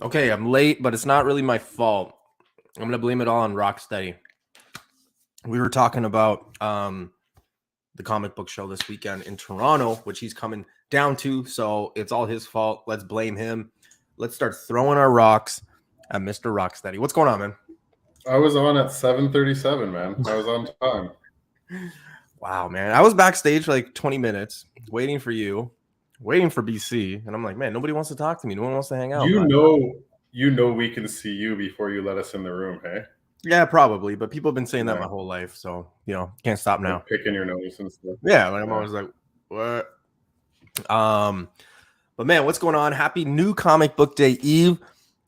Okay, I'm late, but it's not really my fault. I'm going to blame it all on Rocksteady. We were talking about the comic book show this weekend in Toronto, which he's coming down to, so it's all his fault. Let's blame him. Let's start throwing our rocks at Mr. Rocksteady. What's going on, man? I was on at 7:37, man. I was on time. Wow, man. I was backstage for like 20 minutes waiting for you, waiting for BC, and I'm like, man, nobody wants to talk to me. No one wants to hang out. You know we can see you before you let us in the room, hey? Yeah, probably, but people have been saying that my whole life, so can't stop now. Like picking your nose and stuff. Yeah, like I'm always like, what? But man, what's going on? Happy new comic book day eve.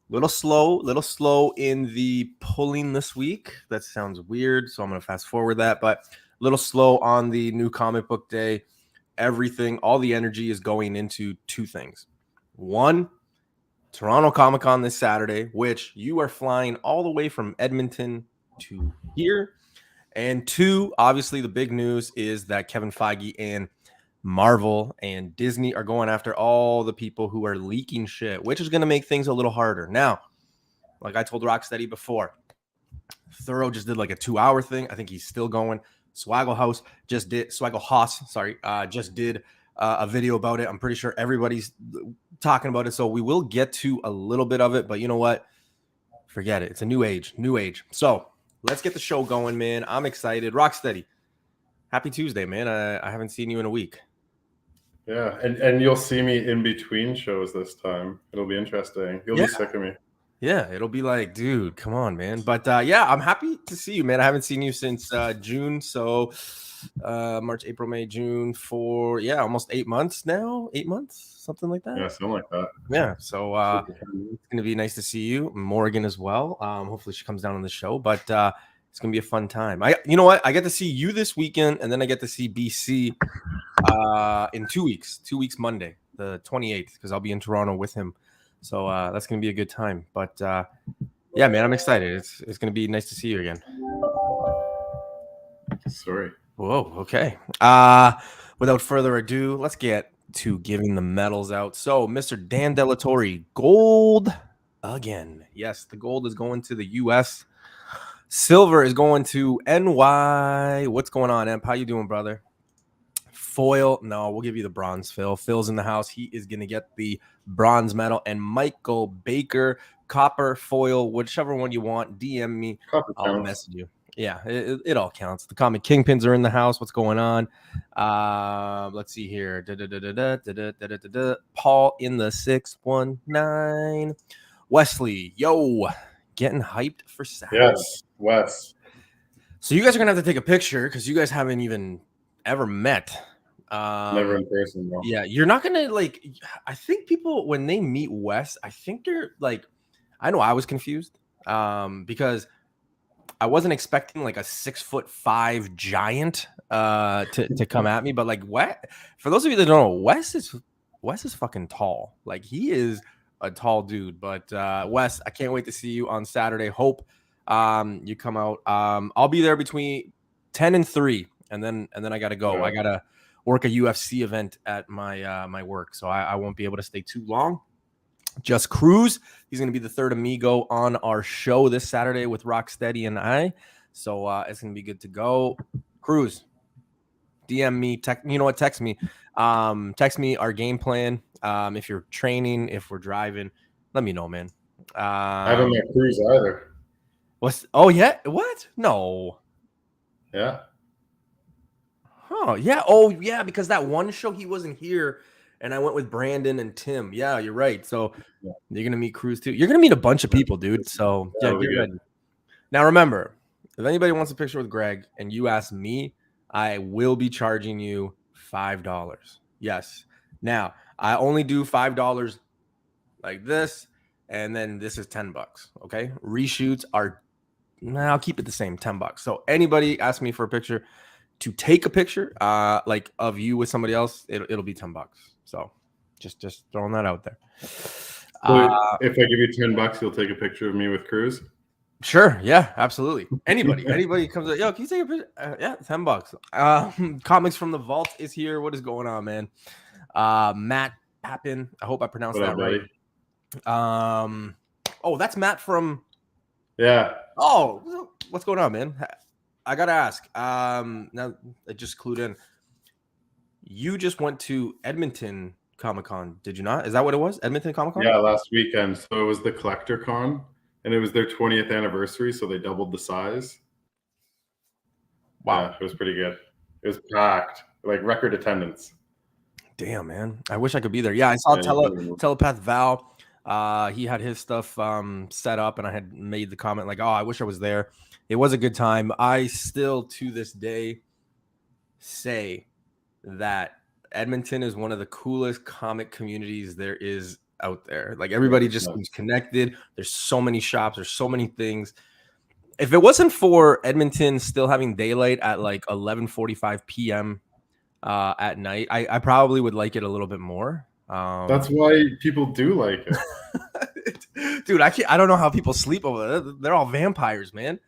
Little slow in the pulling this week. That sounds weird, so I'm gonna fast forward that, but a little slow on the new comic book day. Everything, all the energy is going into two things. One, Toronto Comic Con this Saturday, which you are flying all the way from Edmonton to here. And two, obviously the big news is that Kevin Feige and Marvel and Disney are going after all the people who are leaking shit, which is going to make things a little harder. Now, like I told Rocksteady before, Thorough just did like a 2-hour thing. I think he's still going. Swaggle House just did a video about it. I'm pretty sure everybody's talking about it, so we will get to a little bit of it, but you know what? Forget it. It's a new age. So let's get the show going, man. I'm excited. Rocksteady, happy Tuesday, man. I haven't seen you in a week. Yeah, and you'll see me in between shows this time. It'll be interesting. You'll be sick of me. Yeah, it'll be like, dude, come on, man. But yeah, I'm happy to see you, man. I haven't seen you since June, so March, April, May, June, for almost 8 months now. 8 months, something like that. Yeah, something like that. Yeah, so it's gonna be nice to see you, Morgan as well. Hopefully she comes down on the show, but it's gonna be a fun time. You know what? I get to see you this weekend, and then I get to see BC in 2 weeks. 2 weeks Monday, the 28th, because I'll be in Toronto with him. So that's gonna be a good time. But yeah, man, I'm excited. It's gonna be nice to see you again. Sorry. Whoa. Okay. Without further ado, let's get to giving the medals out. So, Mr. Dan Delatorre, gold again. Yes, the gold is going to the U.S. Silver is going to NY. What's going on, Emp? How you doing, brother? Foil, no, we'll give you the bronze, Phil. Phil's in the house. He is going to get the bronze medal. And Michael Baker, copper, foil, whichever one you want, DM me. I'll message you. Yeah, it all counts. The comic kingpins are in the house. What's going on? Let's see here. Paul in the 619. Wesley, yo, getting hyped for Saturday. Yes, Wes. So you guys are going to have to take a picture because you guys haven't even ever met. Never in person, though. Yeah, you're not gonna like. I think people when they meet Wes, I think they're like. I know I was confused because I wasn't expecting like a 6'5" giant to come at me, but like what? For those of you that don't know, Wes is fucking tall. Like he is a tall dude. But Wes, I can't wait to see you on Saturday. Hope you come out. I'll be there between 10 and 3. And then I gotta go. Yeah. I gotta work a UFC event at my my work, so I won't be able to stay too long. Just Cruz, he's gonna be the third amigo on our show this Saturday with Rocksteady and I. So it's gonna be good to go. Cruz, DM me, you know what? Text me. Text me our game plan. If you're training, if we're driving, let me know, man. I haven't met Cruz either. Oh yeah? What? No. Yeah. Oh, yeah. Oh, yeah, because that one show he wasn't here, and I went with Brandon and Tim. Yeah, you're right. So you're going to meet Cruz, too. You're going to meet a bunch of people, dude. So, yeah, get ready. Now, remember, if anybody wants a picture with Greg and you ask me, I will be charging you $5. Yes. Now, I only do $5 like this, and then this is $10, okay? Reshoots are, I'll keep it the same, $10. So anybody ask me for a picture, to take a picture like of you with somebody else, it'll be $10. So just throwing that out there. So if I give you $10, you'll take a picture of me with Cruz? Sure. Yeah, absolutely. Anybody comes up, yo, can you take a picture? Yeah, $10. Comics from the Vault is here. What is going on, man? Matt Pappin. I hope I pronounced that right. Oh, that's Matt from. Yeah. Oh, what's going on, man? I gotta ask. Now I just clued in. You just went to Edmonton Comic-Con, did you not? Is that what it was? Edmonton Comic-Con? Yeah, last weekend. So it was the Collector Con, and it was their 20th anniversary, so they doubled the size. Wow. Yeah, it was pretty good. It was packed, like record attendance. Damn, man. I wish I could be there. Yeah, I saw Telepath Val. He had his stuff set up, and I had made the comment like, oh, I wish I was there. It was a good time. I still, to this day, say that Edmonton is one of the coolest comic communities there is out there. Like, everybody just seems connected. There's so many shops. There's so many things. If it wasn't for Edmonton still having daylight at like 11:45 p.m. At night, I probably would like it a little bit more. That's why people do like it. Dude, I don't know how people sleep over there. They're all vampires, man.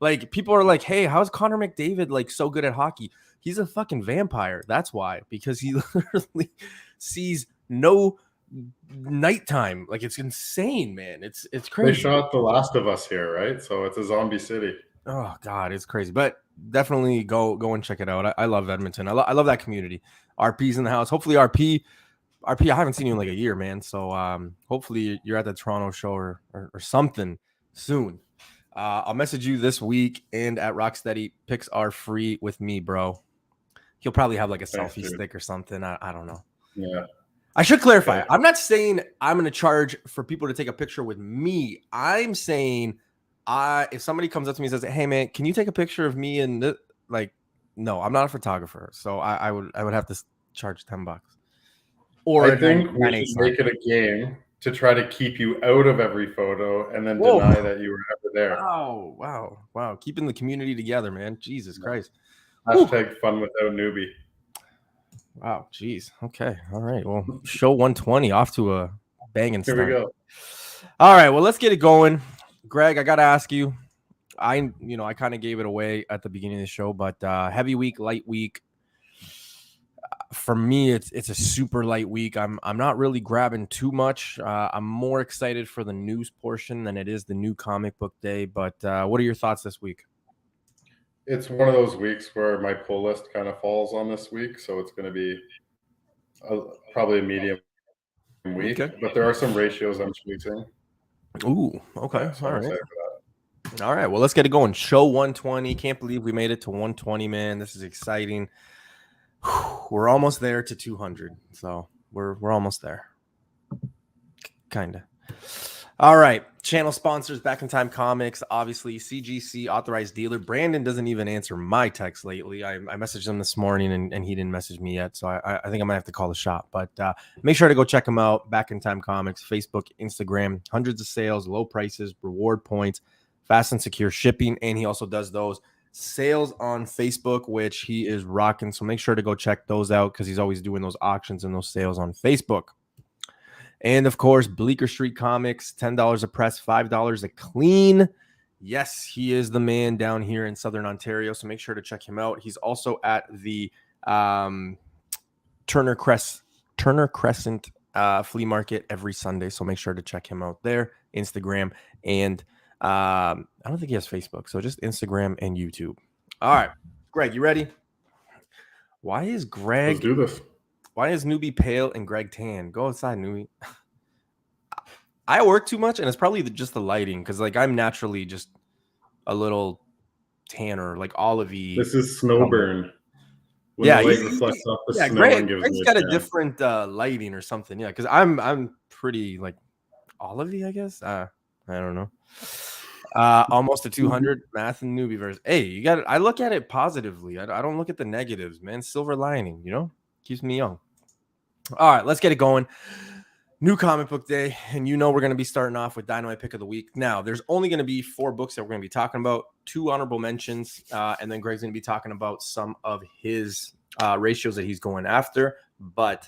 Like, people are like, hey, how's Connor McDavid like so good at hockey? He's a fucking vampire. That's why, because he literally sees no nighttime. Like, it's insane, man. It's crazy. They shot The Last of Us here, right? So it's a zombie city. Oh God, it's crazy. But definitely go and check it out. I love Edmonton. I love that community. RP's in the house. Hopefully RP, I haven't seen you in like a year, man. So hopefully you're at the Toronto show or something soon. I'll message you this week, and at Rocksteady, pics are free with me, bro. He'll probably have like a selfie stick or something. I don't know. Yeah. I should clarify. Okay. I'm not saying I'm going to charge for people to take a picture with me. I'm saying if somebody comes up to me and says, hey man, can you take a picture of me? And like, no, I'm not a photographer. So I would have to charge $10. Or I think we should make it a game to try to keep you out of every photo and then deny that you were ever there. Oh, wow. Keeping the community together, man. Jesus Christ. Hashtag fun without Newbie. Wow, geez. Okay. All right. Well, show 120 off to a banging start. Here we go. All right. Well, let's get it going. Greg, I got to ask you. I kind of gave it away at the beginning of the show, but heavy week, light week. For me, it's a super light week. I'm not really grabbing too much. I'm more excited for the news portion than it is the new comic book day. But what are your thoughts this week? It's one of those weeks where my pull list kind of falls on this week, so it's going to be probably a medium week. Okay. But there are some ratios I'm tweeting. Ooh, okay. Yeah, so all right. All right. Well, let's get it going. Show 120. Can't believe we made it to 120, man. This is exciting. We're almost there to 200, so we're almost there. Kind of. All right. Channel sponsors, Back in Time Comics, obviously CGC authorized dealer. Brandon doesn't even answer my text lately. I messaged him this morning and he didn't message me yet, so I think I might have to call the shop. But make sure to go check him out. Back in Time Comics, Facebook, Instagram, hundreds of sales, low prices, reward points, fast and secure shipping, and he also does those sales on Facebook, which he is rocking. So make sure to go check those out because he's always doing those auctions and those sales on Facebook. And of course, Bleeker St Comics, $10 a press, $5 a clean. Yes, he is the man down here in Southern Ontario. So make sure to check him out. He's also at the Turner Crescent flea market every Sunday. So make sure to check him out there, Instagram, and I don't think he has Facebook, so just Instagram and YouTube. All right, Greg, you ready? Why is Greg? Let's do this. Why is Newbie pale and Greg tan? Go outside, Newbie. I work too much, and it's probably just the lighting, because like I'm naturally just a little tanner, like olivey. This is snow burn. When the light reflects off the snow and gives Greg's got a different lighting or something. Yeah, because I'm pretty like olivey, I guess. I don't know. Almost a 200 math and Newbie verse. Hey, you got it. I look at it positively. I don't look at the negatives, man. Silver lining, keeps me young. All right, let's get it going. New comic book day, and we're going to be starting off with Dynamite Pick of the Week. Now, there's only going to be 4 books that we're going to be talking about, 2 honorable mentions, and then Greg's going to be talking about some of his ratios that he's going after, but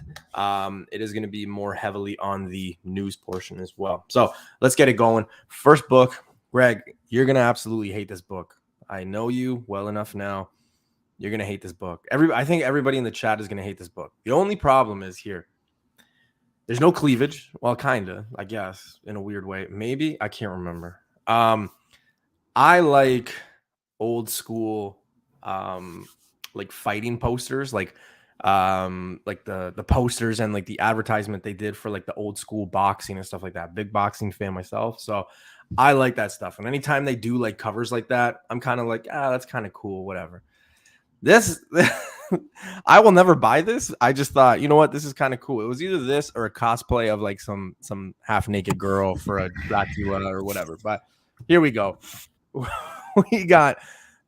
it is going to be more heavily on the news portion as well. So let's get it going. First book, Greg, you're going to absolutely hate this book. I know you well enough now. You're going to hate this book. I think everybody in the chat is going to hate this book. The only problem is here. There's no cleavage. Well, kind of, I guess, in a weird way. Maybe. I can't remember. I like old school, like fighting posters, like the posters and like the advertisement they did for like the old school boxing and stuff like that. Big boxing fan myself. So I like that stuff. And anytime they do like covers like that, I'm kind of like, that's kind of cool, whatever. This I will never buy this. I just thought, you know what, this is kind of cool. It was either this or a cosplay of like some half naked girl for a Dracula or whatever. But here we go. We got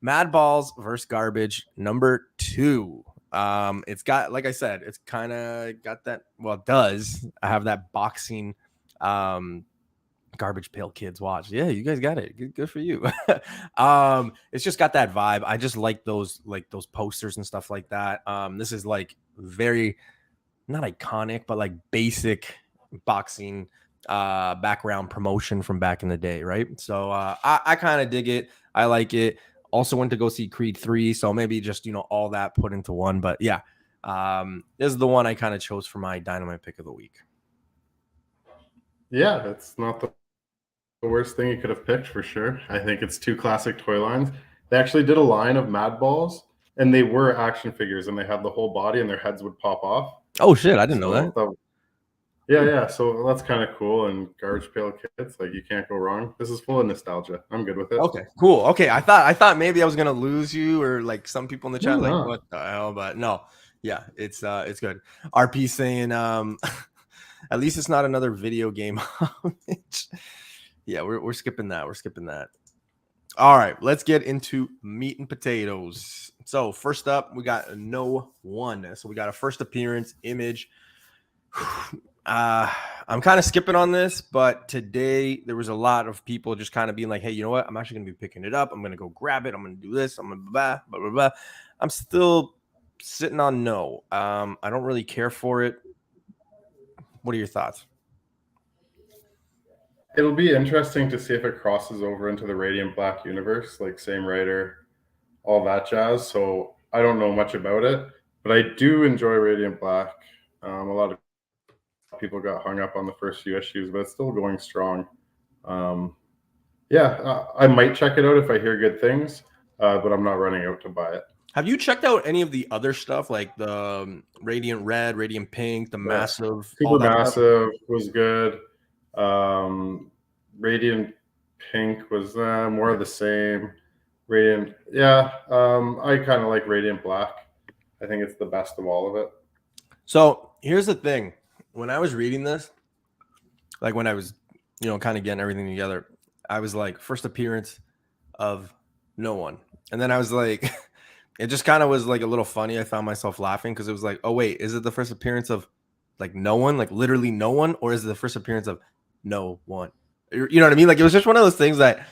Mad Balls versus Garbage number 2. It's got, like I said, it's kind of got that. Well, it does. I have that boxing Garbage Pail Kids watch. Yeah, you guys got it. Good for you. It's just got that vibe. I just like those posters and stuff like that. This is like very not iconic, but like basic boxing background promotion from back in the day, right? So I kind of dig it. I like it. Also went to go see Creed 3, so maybe just, all that put into one. But yeah, this is the one I kind of chose for my Dynamite pick of the week. Yeah, it's not the worst thing you could have picked for sure. I think it's 2 classic toy lines. They actually did a line of Mad Balls, and they were action figures, and they had the whole body, and their heads would pop off. Oh shit, I didn't know that. Yeah. So that's kind of cool. And Garbage Pail Kids, like, you can't go wrong. This is full of nostalgia. I'm good with it. Okay, cool. Okay, I thought maybe I was gonna lose you or like some people in the chat, like what the hell? But no, yeah, it's good. RP saying, at least it's not another video game homage. Yeah, we're skipping that. We're skipping that. All right, let's get into meat and potatoes. So first up, we got No One. So we got a first appearance image. I'm kind of skipping on this, but today there was a lot of people just kind of being like, hey, you know what? I'm actually going to be picking it up. I'm going to go grab it. I'm going to do this. I'm going to blah, blah, blah, blah. I'm still sitting on no. I don't really care for it. What are your thoughts? It'll be interesting to see if it crosses over into the Radiant Black universe, like same writer, all that jazz. So I don't know much about it, but I do enjoy Radiant Black. A lot of people got hung up on the first few issues, but it's still going strong. I might check it out if I hear good things, but I'm not running out to buy it. Have you checked out any of the other stuff, like the Radiant Red, Radiant Pink, the Massive? Supermassive was good. Radiant Pink was more of the same. Radiant, I kind of like Radiant Black. I think it's the best of all of it. So here's the thing. When I was reading this, like when I was, kind of getting everything together, I was like, first appearance of No One. And then I was like, it just kind of was like a little funny. I found myself laughing because it was like, oh, wait, is it the first appearance of like no one, like literally no one? Or is it the first appearance of no one? You know what I mean? Like it was just one of those things that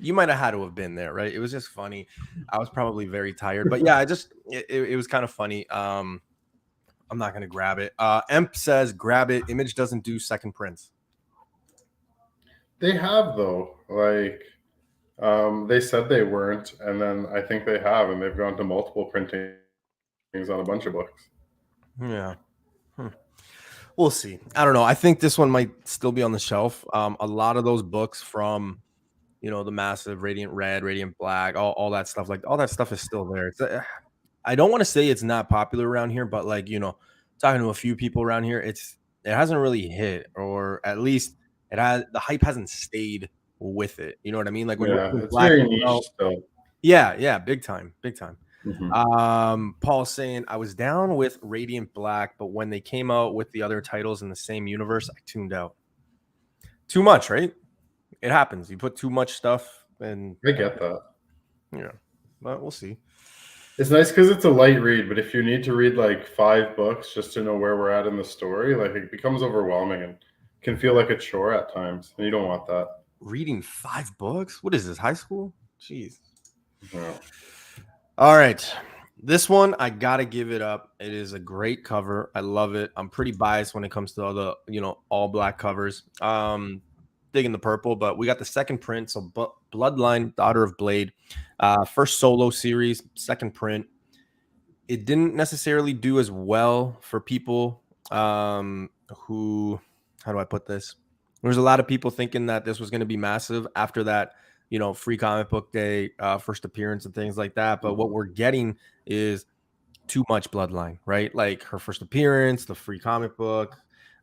you might have had to have been there, right? It was just funny. I was probably very tired, but yeah, it was kind of funny. I'm not going to grab it. Emp says, grab it. Image doesn't do second prints. They have, though. Like, they said they weren't, and then I think they have, and they've gone to multiple printings on a bunch of books. Yeah. We'll see. I don't know. I think this one might still be on the shelf. A lot of those books from, the Massive, Radiant Red, Radiant Black, all that stuff, like all that stuff is still there. It's I don't want to say it's not popular around here, but like, talking to a few people around here, it hasn't really hit, or at least the hype hasn't stayed with it. You know what I mean? Like when it's Black, very niche still. Yeah, big time. Mm-hmm. Paul's saying, I was down with Radiant Black, but when they came out with the other titles in the same universe, I tuned out. Too much, right? It happens. You put too much stuff, and I get that. Yeah, but we'll see. It's nice because it's a light read, but if you need to read like 5 books just to know where we're at in the story, like it becomes overwhelming and can feel like a chore at times, and you don't want that. Reading 5 books? What is this, high school? Jeez. No. All right. This one, I got to give it up. It is a great cover. I love it. I'm pretty biased when it comes to all the, all black covers. Digging the purple, but we got the second print. So Bloodline, Daughter of Blade, first solo series, second print. It didn't necessarily do as well for people who who, how do I put this? There's a lot of people thinking that this was going to be massive after that, free comic book day, first appearance and things like that. But what we're getting is too much bloodline, right? Like her first appearance, the free comic book.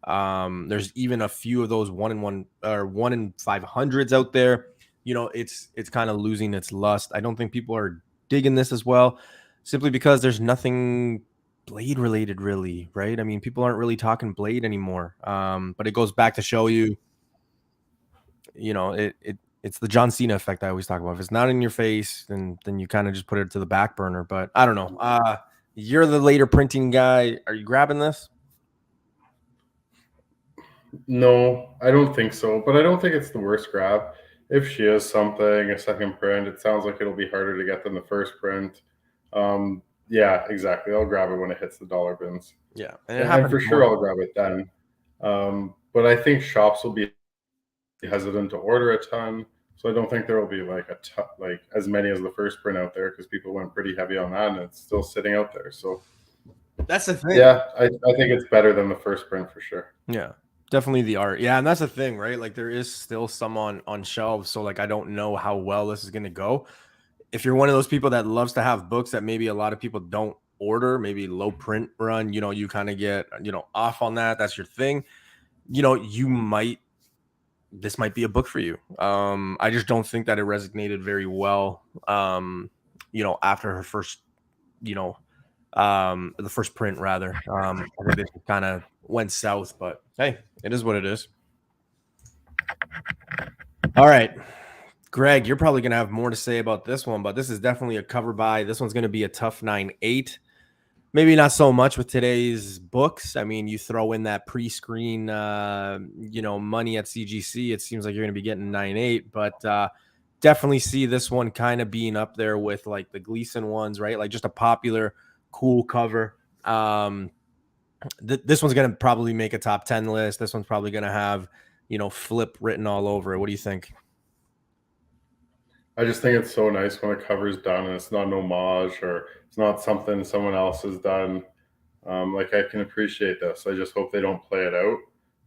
There's even a few of those 1-in-1 or 1-in-500s out there. It's kind of losing its lust. I don't think people are digging this as well, simply because there's nothing Blade related, really, right? I mean, people aren't really talking Blade anymore. But it goes back to show you, it's the John Cena effect I always talk about. If it's not in your face, then you kind of just put it to the back burner. But I don't know. You're the later printing guy. Are you grabbing this? No, I don't think so. But I don't think it's the worst grab. If she is something, a second print, it sounds like it'll be harder to get than the first print. Yeah, exactly. I'll grab it when it hits the dollar bins. Yeah, and for sure I'll grab it then. But I think shops will be hesitant to order a ton, so I don't think there will be like as many as the first print out there, because people went pretty heavy on that, and it's still sitting out there. So that's the thing. Yeah, I think it's better than the first print for sure. Yeah, definitely the art. Yeah, and that's the thing, right? Like there is still some on shelves, so like I don't know how well this is gonna go. If you're one of those people that loves to have books that maybe a lot of people don't order, maybe low print run, you kind of get off on that. That's your thing. This might be a book for you. I just don't think that it resonated very well. After her first, the first print rather. I think this kind of went south, but hey, it is what it is. All right. Greg, you're probably going to have more to say about this one, but this is definitely a cover buy. This one's going to be a tough 9.8. Maybe not so much with today's books. I mean, you throw in that pre-screen, money at CGC, it seems like you're going to be getting 9.8, but definitely see this one kind of being up there with like the Gleason ones, right? Like just a popular, cool cover. This one's going to probably make a top 10 list. This one's probably going to have, flip written all over it. What do you think? I just think it's so nice when a cover's done and it's not an homage or it's not something someone else has done. Like I can appreciate this. I just hope they don't play it out.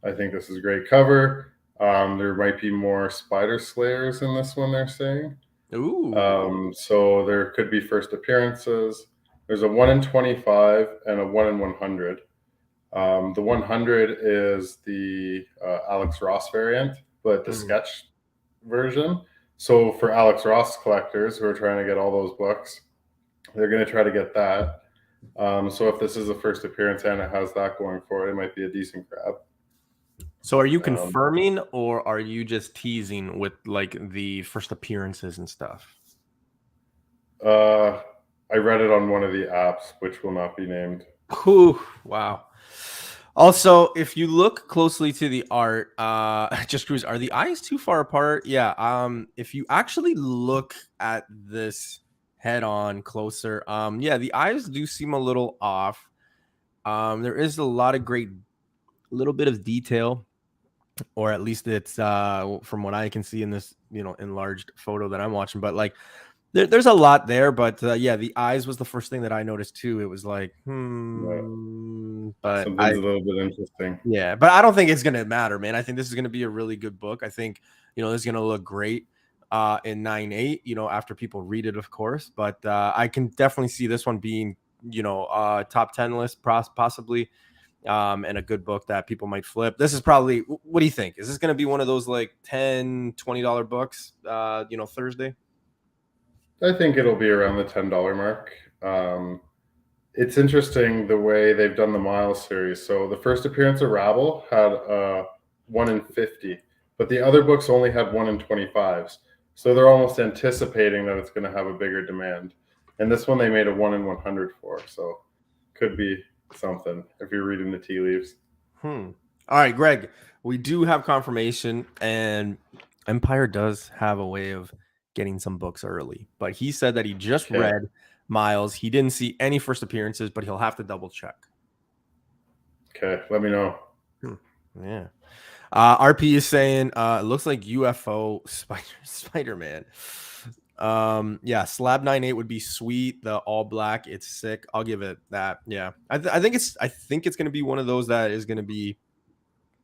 I think this is a great cover. There might be more Spider Slayers in this one, they're saying. Ooh. So there could be first appearances. There's a 1-in-25 and a 1-in-100. The 100 is the Alex Ross variant, but the sketch version. So for Alex Ross collectors who are trying to get all those books, they're going to try to get that. So if this is the first appearance and it has that going for it, it might be a decent grab. So are you confirming or are you just teasing with like the first appearances and stuff? I read it on one of the apps, which will not be named. Ooh, wow. Also, if you look closely to the art, just Cruz, are the eyes too far apart? Yeah. If you actually look at this head on closer, yeah, the eyes do seem a little off. There is a lot of little bit of detail, or at least it's from what I can see in this, enlarged photo that I'm watching. But like, there's a lot there, but yeah, the eyes was the first thing that I noticed too. It was like, but something's a little bit interesting. Yeah, but I don't think it's gonna matter, man. I think this is gonna be a really good book. I think this is gonna look great in 9.8. After people read it, of course. But I can definitely see this one being top 10 list possibly, and a good book that people might flip. This is probably. What do you think? Is this gonna be one of those like $10-$20 books? Thursday. I think it'll be around the $10 mark. It's interesting the way they've done the Miles series. So the first appearance of Rabble had 1-in-50, but the other books only had 1-in-25s. So they're almost anticipating that it's going to have a bigger demand. And this one they made a 1-in-100 for. So could be something if you're reading the tea leaves. All right, Greg, we do have confirmation, and Empire does have a way of getting some books early, but he said that he just read Miles. He didn't see any first appearances, but he'll have to double check. Okay, let me know. Yeah. RP is saying it looks like UFO Spider-Man. Yeah, slab 9.8 would be sweet. The all black, it's sick. I'll give it that. Yeah, I think it's going to be one of those that is going to be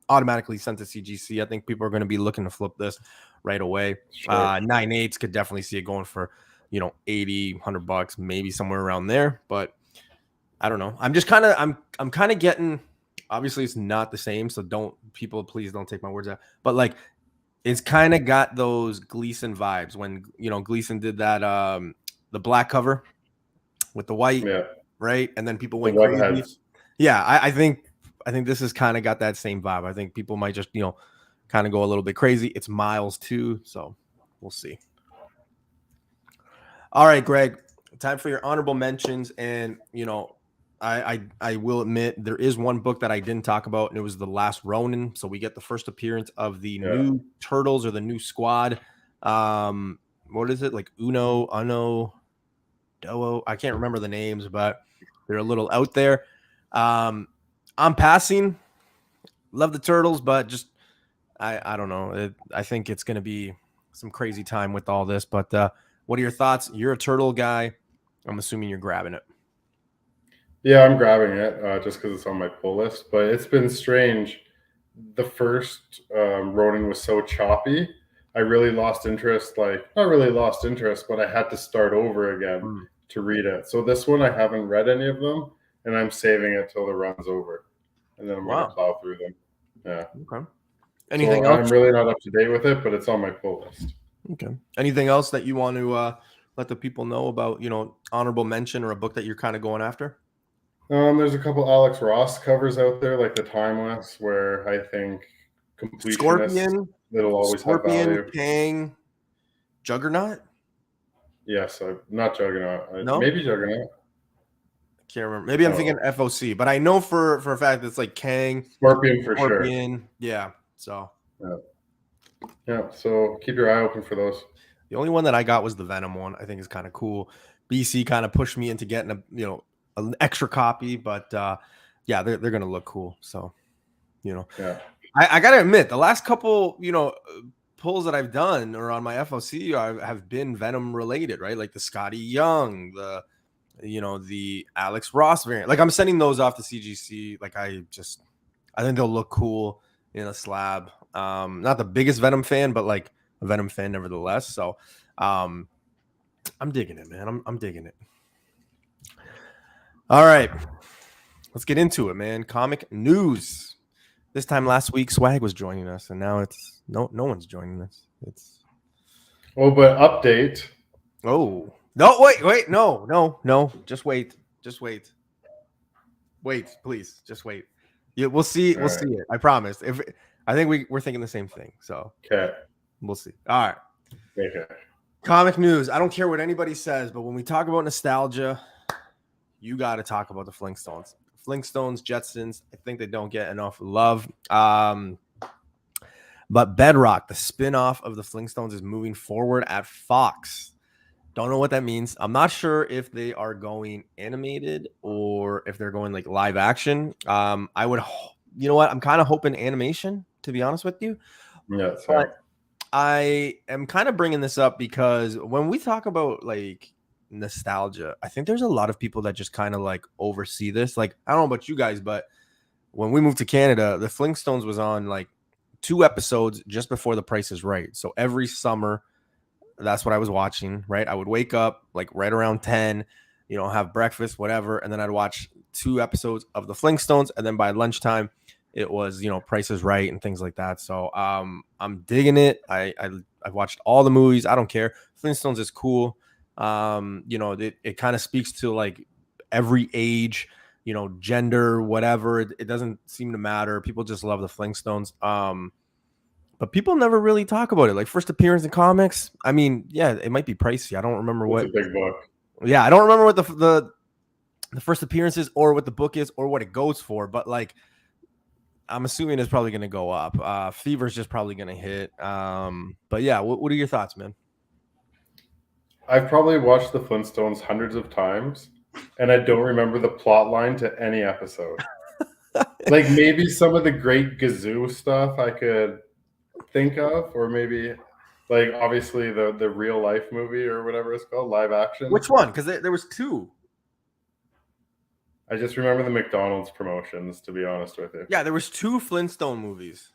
automatically sent to CGC. I think people are going to be looking to flip this right away. Sure. 9/8 could definitely see it going for, you know, $80, $100, maybe somewhere around there. But I don't know. I'm just kind of I'm kind of getting. Obviously, it's not the same, so please don't take my words out. But like, it's kind of got those Gleason vibes when, you know, Gleason did that the black cover with the white, right? And then people went crazy. Heads. Yeah, I think this has kind of got that same vibe. I think people might just, you know, kind of go a little bit crazy. It's Miles too, so we'll see. All right, Greg, time for your honorable mentions. And, you know, I will admit there is one book that I didn't talk about, and it was The Last Ronin. So we get the first appearance of the new Turtles, or the new squad. What is it? Like Uno, Doo. I can't remember the names, but they're a little out there. I'm passing. Love the Turtles, but just I don't know. I think it's going to be some crazy time with all this. But what are your thoughts? You're a Turtle guy. I'm assuming you're grabbing it. Yeah, I'm grabbing it just because it's on my pull list. But it's been strange. The first Ronin was so choppy. I really lost interest. Like, not really lost interest, but I had to start over again to read it. So this one, I haven't read any of them, and I'm saving it till the run's over, and then I'm going to plow through them. Yeah. Okay. Anything else? I'm really not up to date with it, but it's on my pull list. Okay. Anything else that you want to let the people know about, you know, honorable mention or a book that you're kind of going after? There's a couple Alex Ross covers out there, like the Timeless, where I think Scorpion, it'll always have value. Kang, Juggernaut. Yes, not Juggernaut. No? Maybe Juggernaut. I can't remember. Maybe I'm thinking FOC, but I know for a fact it's like Kang, Scorpion for sure. Yeah. So. Yeah. So keep your eye open for those. The only one that I got was the Venom one. I think is kind of cool. BC kind of pushed me into getting an extra copy, but yeah, they're gonna look cool. So, you know, I gotta admit, the last couple, you know, pulls that I've done or on my FOC have been Venom related, right? Like the Scotty Young, the Alex Ross variant. Like I'm sending those off to CGC. Like I think they'll look cool in a slab. Not the biggest Venom fan, but like a Venom fan nevertheless. So I'm digging it, man. I'm digging it. All right, let's get into it, man. Comic news. This time last week, Swag was joining us, and now it's no one's joining us. But update. Oh no! Wait! No! Just wait! Wait, please! Just wait. Yeah, we'll see. We'll see it. I promise. I think we're thinking the same thing. So we'll see. All right. Okay. Comic news. I don't care what anybody says, but when we talk about nostalgia, you got to talk about the Flintstones. Jetsons, I think they don't get enough love. But Bedrock, the spin-off of the Flintstones, is moving forward at Fox. Don't know what that means. I'm not sure if they are going animated or if they're going like live action. You know what? I'm kind of hoping animation, to be honest with you. Yeah. But I am kind of bringing this up because when we talk about like nostalgia, I think there's a lot of people that just kind of like oversee this. Like, I don't know about you guys, but when we moved to Canada, the Flintstones was on like 2 episodes just before The Price is Right. So every summer, that's what I was watching, right? I would wake up like right around 10, you know, have breakfast, whatever, and then I'd watch 2 episodes of the Flintstones, and then by lunchtime it was, you know, Price is Right and things like that. So I'm digging it. I've watched all the movies. I don't care. Flintstones is cool. You know, it kind of speaks to like every age, you know, gender, whatever. It doesn't seem to matter. People just love the Flintstones. But people never really talk about it. Like first appearance in comics. I mean, yeah, it might be pricey. I don't remember what. It's a big book. Yeah, I don't remember what the first appearance is or what the book is or what it goes for. But like, I'm assuming it's probably going to go up. Fever's just probably going to hit. But yeah, what are your thoughts, man? I've probably watched the Flintstones hundreds of times, and I don't remember the plot line to any episode. Like maybe some of the great Gazoo stuff I could think of, or maybe like obviously the real life movie or whatever it's called, live action. Which one? Because there was 2. I just remember the McDonald's promotions, to be honest with you. Yeah, there was 2 Flintstone movies.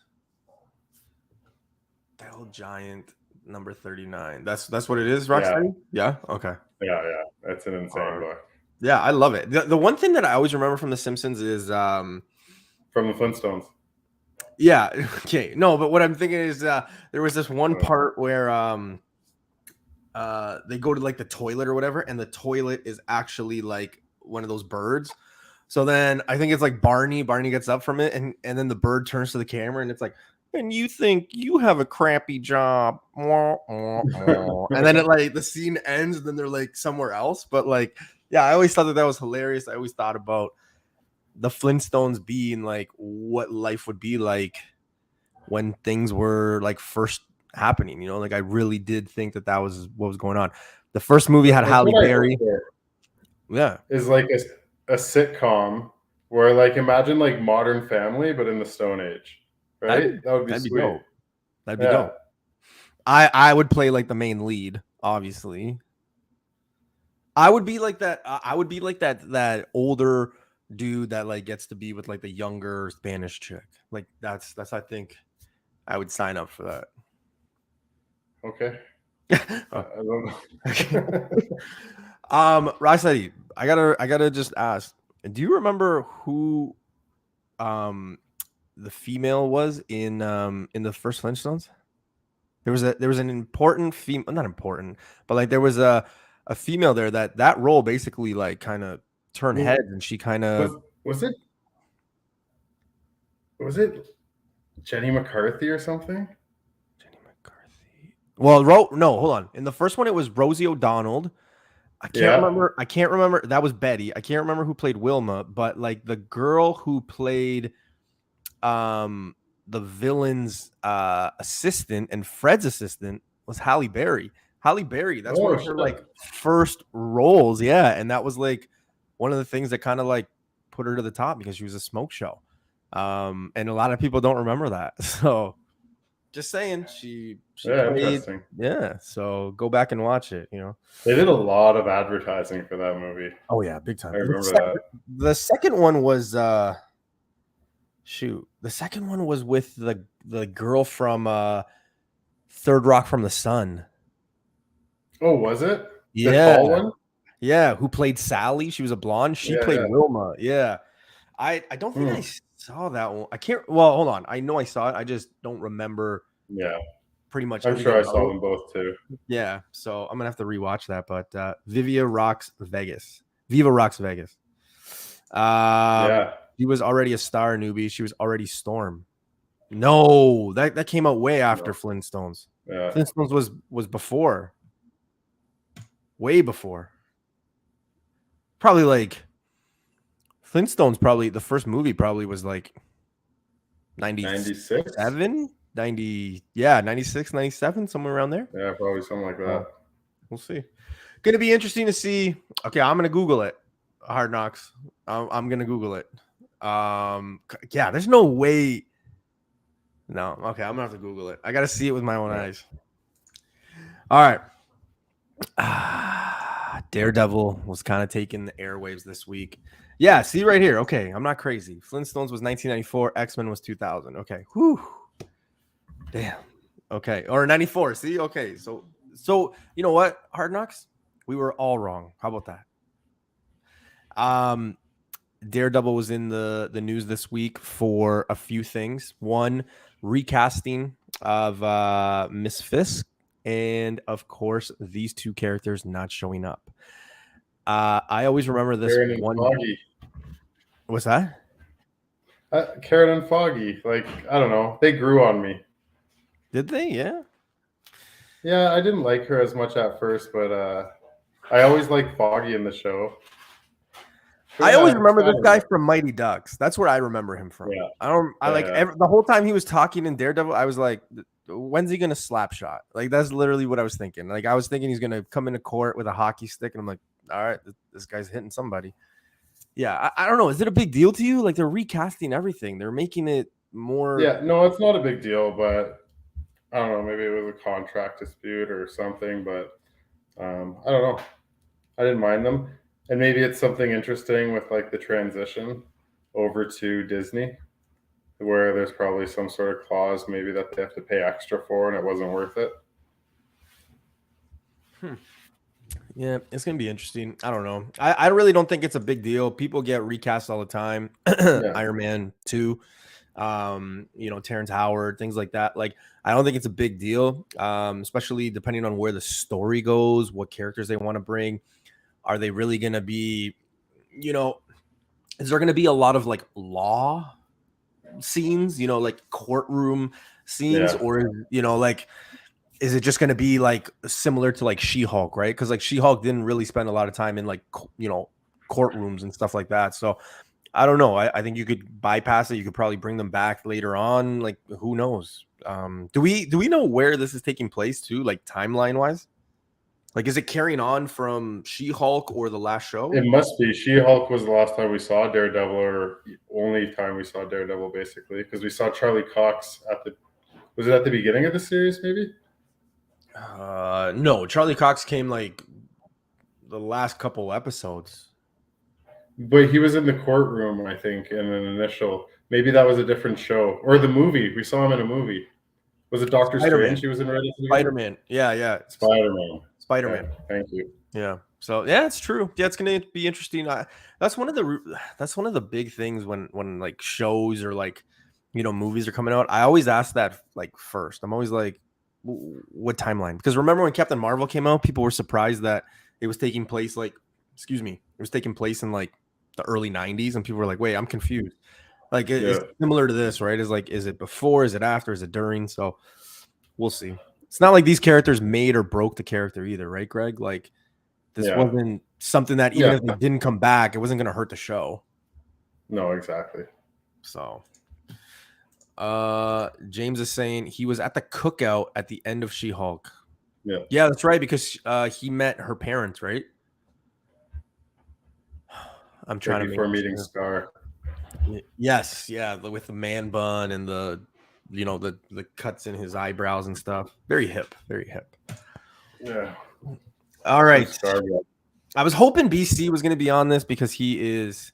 Bell Giant number 39. That's what it is, Rocksteady? Yeah. Okay. Yeah. It's an insane book. Yeah, I love it. The one thing that I always remember from The Simpsons is from the Flintstones. Yeah. Okay. No, but what I'm thinking is there was this one part where they go to like the toilet or whatever, and the toilet is actually like one of those birds. So then I think it's like Barney gets up from it, and then the bird turns to the camera and it's like, and you think you have a crappy job. And then it like the scene ends and then they're like somewhere else. But like, yeah, I always thought that was hilarious. I always thought about the Flintstones being like what life would be like when things were like first happening, you know, like I really did think that was what was going on. The first movie had Halle Berry. Yeah. Is like a sitcom where like imagine like Modern Family, but in the Stone Age. Right? That would be sweet. Dope. That'd be dope. I would play like the main lead, obviously. I would be like that. I would be like that older dude that like gets to be with like the younger Spanish chick. Like that's I think I would sign up for that. Okay. I don't know. Rocksteady, I gotta just ask. Do you remember who the female was in the first Flintstones? There was an important female, not important, but like there was a female there that role basically like kind of turned heads, and she kind of was it Jenny McCarthy or something? Jenny McCarthy. Well, no, hold on. In the first one, it was Rosie O'Donnell. I can't remember. That was Betty. I can't remember who played Wilma, but like the girl who played the villain's assistant and Fred's assistant was Halle Berry. Halle Berry, that's one of her like first roles. Yeah, and that was like one of the things that kind of like put her to the top because she was a smoke show. And a lot of people don't remember that. So just saying, she played, interesting. Yeah, so go back and watch it, you know. They did a lot of advertising for that movie. Oh yeah, big time. I remember that. The second one was the second one was with the girl from Third Rock from the Sun. Oh, was it? Yeah. The tall one? Yeah, who played Sally? She was a blonde. She played Wilma. Yeah. I don't think I saw that one. I can't. Well, hold on. I know I saw it. I just don't remember. Yeah. Pretty much. I'm sure I saw them both too. Yeah. So I'm gonna have to rewatch that. But Viva Rocks Vegas. Yeah. She was already a star, Newbie. She was already Storm. No, that came out way after Flintstones. Yeah. Flintstones was before. Way before. Probably like Flintstones, probably the first movie probably was like 96? 96, 97, somewhere around there. Yeah, probably something like that. We'll see. Gonna be interesting to see. Okay, I'm gonna Google it. Hard Knocks. I'm gonna Google it. Yeah, there's no way. No, okay, I'm gonna have to Google it. I gotta see it with my own eyes. All right. Daredevil was kind of taking the airwaves this week. Yeah, see right here. Okay, I'm not crazy. Flintstones was 1994. X-Men was 2000. Okay. Whew. Damn. Okay. Or 94. See? Okay. So you know what? Hard Knocks? We were all wrong. How about that? Daredevil was in the news this week for a few things. One, recasting of Miss Fisk. And of course, these two characters not showing up. I always remember this Karen one. Foggy. What's that? Karen and Foggy. Like, I don't know. They grew on me. Did they? Yeah. Yeah, I didn't like her as much at first, but I always liked Foggy in the show. I always remember this guy from Mighty Ducks. That's where I remember him from. Yeah. The whole time he was talking in Daredevil, I was like, when's he gonna slap shot? Like that's literally what I was thinking. Like I was thinking he's gonna come into court with a hockey stick, and I'm like, all right, this guy's hitting somebody. Yeah, I don't know. Is it a big deal to you? Like they're recasting everything. They're making it more. Yeah, no, it's not a big deal, but I don't know. Maybe it was a contract dispute or something, but I don't know. I didn't mind them. And maybe it's something interesting with like the transition over to Disney, where there's probably some sort of clause maybe that they have to pay extra for, and it wasn't worth it. Yeah, it's gonna be interesting. I don't know. I really don't think it's a big deal. People get recast all the time. Yeah, Iron Man 2, Terrence Howard, things like that. Like, I don't think it's a big deal. Especially depending on where the story goes, what characters they want to bring. Are they really gonna be, you know, is there gonna be a lot of like law scenes, like courtroom scenes, yeah, or like is it just going to be like similar to like She-Hulk, right? Because like She-Hulk didn't really spend a lot of time in like courtrooms and stuff like that. So I don't know. I think you could bypass it. You could probably bring them back later on. Like, who knows? Do we know where this is taking place too? Like, timeline wise, like, is it carrying on from She-Hulk or the last show? it must be. She-Hulk was the last time we saw Daredevil, or the only time we saw Daredevil, basically, because we saw Charlie Cox at the. Was it at the beginning of the series, maybe? No, Charlie Cox came like the last couple episodes. But he was in the courtroom, I think, in an initial. Maybe that was a different show or the movie. We saw him in a movie. Was it Doctor Spider-Man. Strange? He was in right at the beginning. Spider-Man. Yeah. Spider-Man. Spider-Man. Okay, thank you. Yeah. So yeah, it's true. Yeah, it's gonna be interesting. That's one of the big things when like shows or like movies are coming out. I always ask that like first. I'm always like, what timeline? Because remember when Captain Marvel came out, people were surprised that it was taking place like, it was taking place in like the early '90s, and people were like, wait, I'm confused. Like it's Yeah, similar to this, right? Is it before? Is it after? Is it during? So we'll see. It's not like these characters made or broke the character either, right, Greg? Like, this yeah, wasn't something that even yeah. if they didn't come back, it wasn't going to hurt the show. No, exactly. So, James is saying he was at the cookout at the end of She-Hulk. Yeah. Yeah, that's right, because he met her parents, right? I'm Right trying to make before meeting sure. Scar. Yes, yeah, with the man bun and the cuts in his eyebrows and stuff. Very hip, very hip. Yeah. All Some right. Scar. I was hoping BC was going to be on this because he is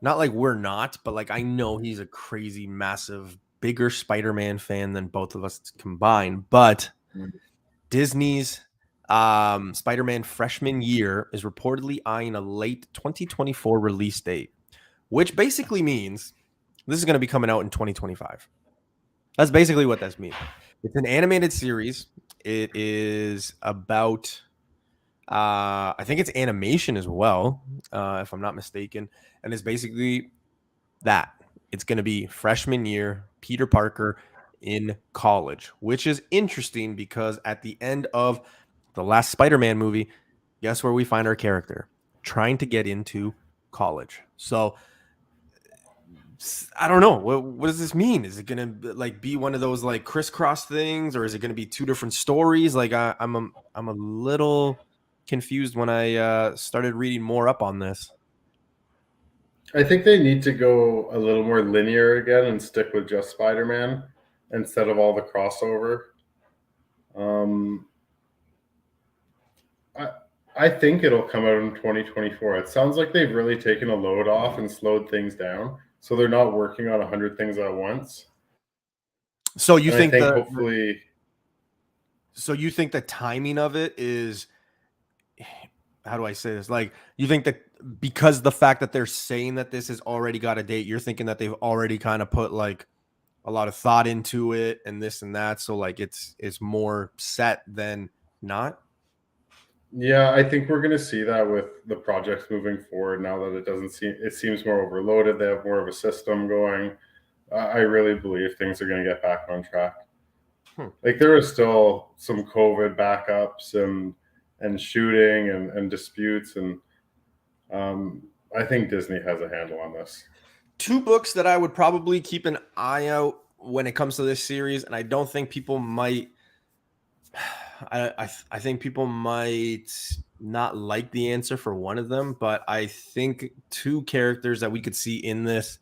not like we're not, but like I know he's a crazy, massive, bigger Spider-Man fan than both of us combined. But Disney's Spider-Man freshman year is reportedly eyeing a late 2024 release date, which basically means this is going to be coming out in 2025. That's basically what that means. It's an animated series. It is about I think it's animation as well, if I'm not mistaken. And it's basically that. It's going to be freshman year, Peter Parker in college, which is interesting because at the end of the last Spider-Man movie, guess where we find our character? Trying to get into college. So I don't know. What does this mean? Is it going to like be one of those like crisscross things, or is it going to be two different stories? Like I'm a little confused when I started reading more up on this. I think they need to go a little more linear again and stick with just Spider-Man instead of all the crossover. Um, I I think it'll come out in 2024. It sounds like they've really taken a load off and slowed things down, so they're not working on 100 things at once. So you And I think think hopefully, the timing of it is, how do I say this? Like, you think that because the fact that they're saying that this has already got a date, you're thinking that they've already kind of put like a lot of thought into it and this and that. So like it's more set than not. yeah, I think we're going to see that with the projects moving forward. Now that it seems more overloaded. They have more of a system going. I really believe things are going to get back on track. Like there are still some COVID backups and shooting and disputes, and I think Disney has a handle on this. Two books that I would probably keep an eye out when it comes to this series, and I don't think people might. I think people might not like the answer for one of them, but I think two characters that we could see in this,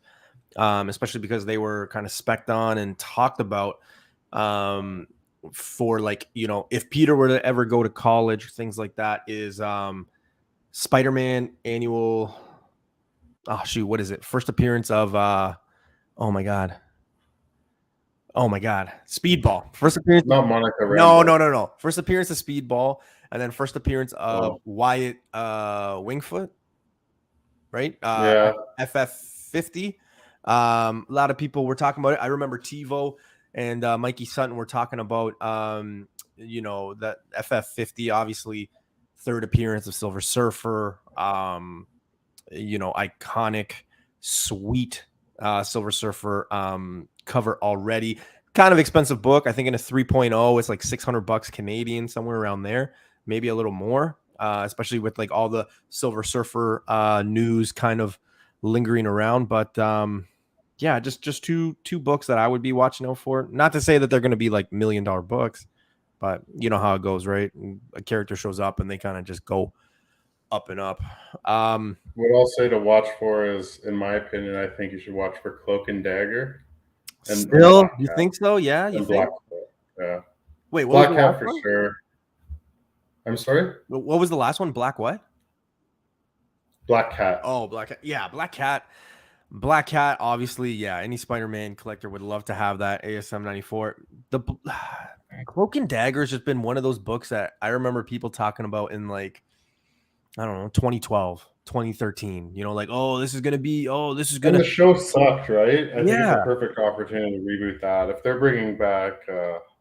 especially because they were kind of specced on and talked about, for like if Peter were to ever go to college, things like that, is Spider-Man annual. Oh shoot, what is it? First appearance of oh my god. Speedball. First appearance. Not Monica No, Rambeau. no, no, no. First appearance of Speedball, and then first appearance of Oh, Wyatt Wingfoot, right? yeah. FF50. A lot of people were talking about it. I remember TiVo and Mikey Sutton were talking about that FF50, obviously third appearance of Silver Surfer. Iconic, sweet Silver Surfer cover already. Kind of expensive book. I think in a 3.0, it's like $600 Canadian, somewhere around there, maybe a little more, especially with like all the Silver Surfer news kind of lingering around. But yeah, just two books that I would be watching out for. Not to say that they're going to be like $1 million books, but you know how it goes, right? A character shows up and they kind of just go up and up. What I'll say to watch for is, in my opinion, I think you should watch for Cloak and Dagger and Still, Black you Cat think so? Yeah, you and think? Black Cat. Yeah, Wait, what was Black the Cat last for one? sure. I'm sorry, What was the last one? Black what? Black Cat. Oh, Black Cat. Yeah, Black Cat. Black Cat, obviously, yeah. Any Spider-Man collector would love to have that ASM 94. The Cloak and Dagger has just been one of those books that I remember people talking about in like, I don't know, 2012, 2013. Like, this is And gonna, the show sucked, right? I think it's a yeah. perfect opportunity to reboot that. If they're bringing back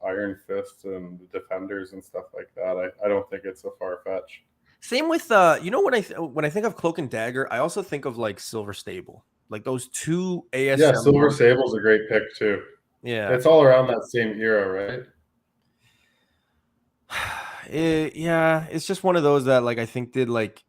Iron Fist and the Defenders and stuff like that, I don't think it's a far fetch. Same with when I think of Cloak and Dagger, I also think of like Silver Stable, like those two Yeah, ASM Silver books. Sable's a great pick too. Yeah. It's all around that same era, right? Yeah, it's just one of those that like I think did like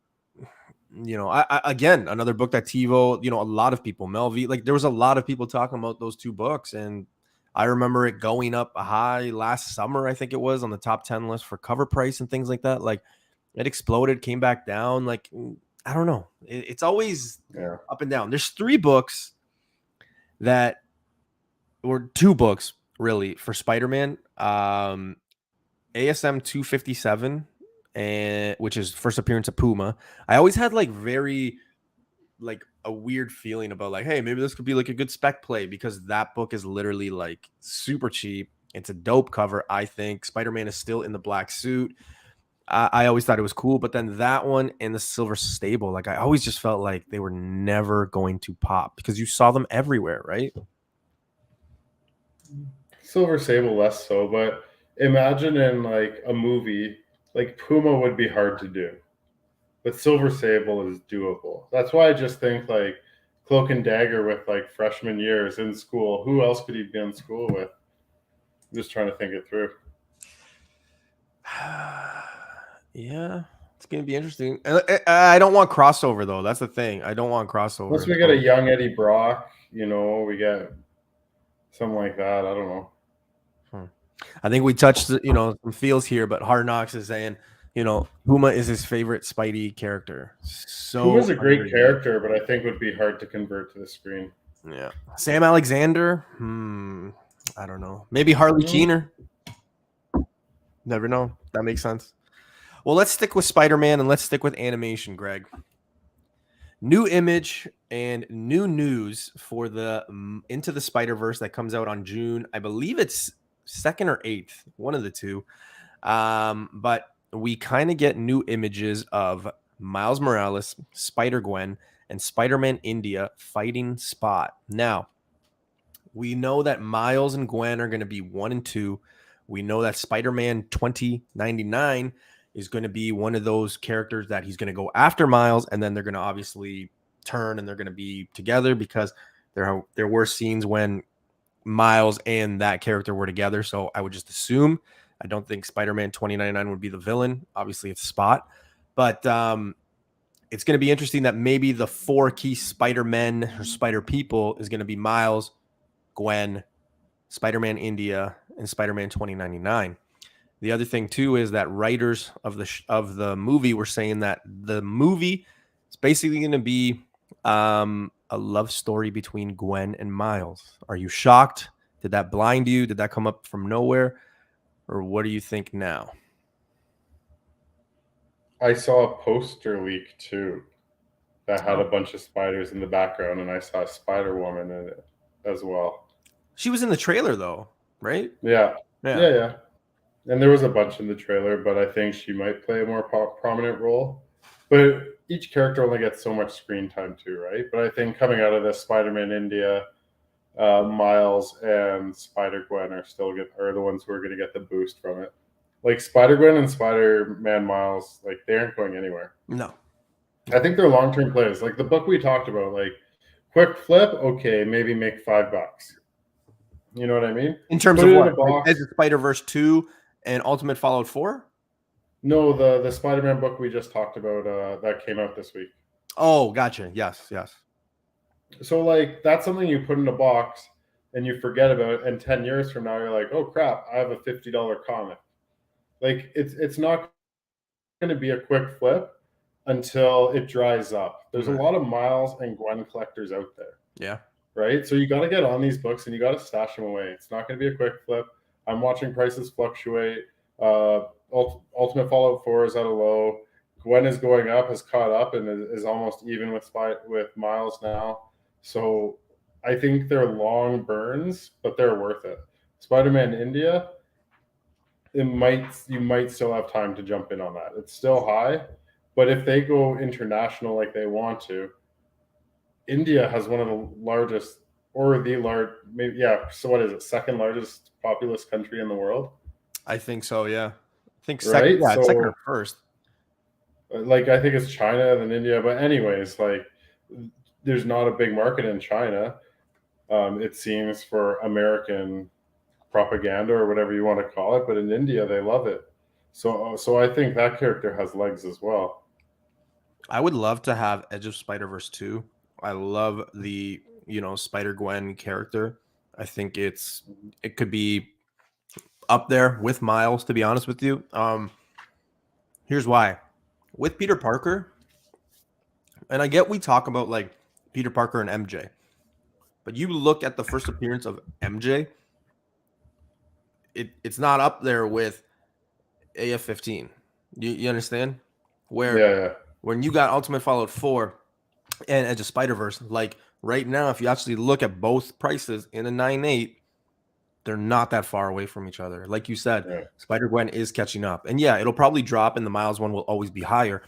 I again another book that TiVo, a lot of people, Melv, like there was a lot of people talking about those two books, and I remember it going up a high last summer, I think it was, on the top 10 list for cover price and things like that. Like it exploded, came back down. Like I don't know, it's always up and down. There's three books that, or two books really, for Spider-Man. ASM 257, and which is first appearance of Puma. I always had like very like a weird feeling about like, hey, maybe this could be like a good spec play, because that book is literally like super cheap. It's a dope cover. I think Spider-Man is still in the black suit. I always thought it was cool, but then that one and the Silver Stable, like I always just felt like they were never going to pop because you saw them everywhere, right? Silver Sable less so, but imagine in like a movie, like Puma would be hard to do, but Silver Sable is doable. That's why I just think like Cloak and Dagger with like freshman years in school. Who else could he be in school with? I'm just trying to think it through. Yeah, it's gonna be interesting. I don't want crossover though. That's the thing. I don't want crossover. Unless we get a young Eddie Brock, we get something like that. I don't know. I think we touched, some feels here, but Hard Knocks is saying, Puma is his favorite Spidey character. So Puma's a great character, but I think would be hard to convert to the screen. Yeah. Sam Alexander. I don't know. Maybe Harley Keener. Never know. That makes sense. Well, let's stick with Spider-Man and let's stick with animation, Greg. New image and new news for the Into the Spider-Verse that comes out on June. I believe it's 2nd or 8th, one of the two. But we kind of get new images of Miles Morales, Spider-Gwen, and Spider-Man India fighting Spot. Now, we know that Miles and Gwen are going to be 1 and 2. We know that Spider-Man 2099 is going to be one of those characters that he's going to go after Miles, and then they're going to obviously turn and they're going to be together, because there were scenes when Miles and that character were together. So I would just assume, I don't think Spider-Man 2099 would be the villain. Obviously it's Spot, but it's going to be interesting that maybe the 4 key Spider-Men or Spider people is going to be Miles, Gwen, Spider-Man India, and Spider-Man 2099. The other thing too is that writers of the movie were saying that the movie is basically going to be a love story between Gwen and Miles. Are you shocked? Did that blind you? Did that come up from nowhere? Or what do you think now? I saw a poster leak too that had a bunch of spiders in the background, and I saw Spider-Woman in it as well. She was in the trailer though, right? Yeah, Yeah. yeah, yeah. And there was a bunch in the trailer, but I think she might play a more prominent role. But each character only gets so much screen time too, right? But I think coming out of this, Spider-Man India, Miles and Spider-Gwen are the ones who are going to get the boost from it. Like Spider-Gwen and Spider-Man Miles, like they aren't going anywhere. No. I think they're long-term plays. Like the book we talked about, like quick flip, okay, maybe make $5. You know what I mean? In terms Put of it in what? a box. Like Edge of Spider-Verse 2 and Ultimate Fallout 4? No, the Spider-Man book we just talked about that came out this week. Oh, gotcha. Yes, yes. So like that's something you put in a box and you forget about it, and 10 years from now you're like, oh crap, I have a $50 comic. Like it's not going to be a quick flip until it dries up. There's a lot of Miles and Gwen collectors out there. Yeah. Right? So you got to get on these books and you got to stash them away. It's not going to be a quick flip. I'm watching prices fluctuate. Ultimate Fallout 4 is at a low. Gwen is going up, has caught up, and is almost even with Miles now. So I think they're long burns, but they're worth it. Spider-Man India, you might still have time to jump in on that. It's still high, but if they go international like they want to, India has one of the largest, or the large, maybe, yeah. So what is it? Second largest populous country in the world? I think so. Yeah. I think Right? second. Yeah, So, second or first. Like I think it's China then India, but anyways, like there's not a big market in China. It seems for American propaganda or whatever you want to call it, but in India they love it. So I think that character has legs as well. I would love to have Edge of Spider-Verse 2. I love the, Spider-Gwen character. I think it could be up there with Miles, to be honest with you. Here's why. With Peter Parker, and I get we talk about like Peter Parker and MJ, but you look at the first appearance of MJ, it's not up there with AF-15. You understand? Where when you got Ultimate Fallout 4 and Edge of Spider-Verse, like right now, if you actually look at both prices in a 9.8, they're not that far away from each other. Like you said, Spider-Gwen is catching up. And yeah, it'll probably drop and the Miles one will always be higher.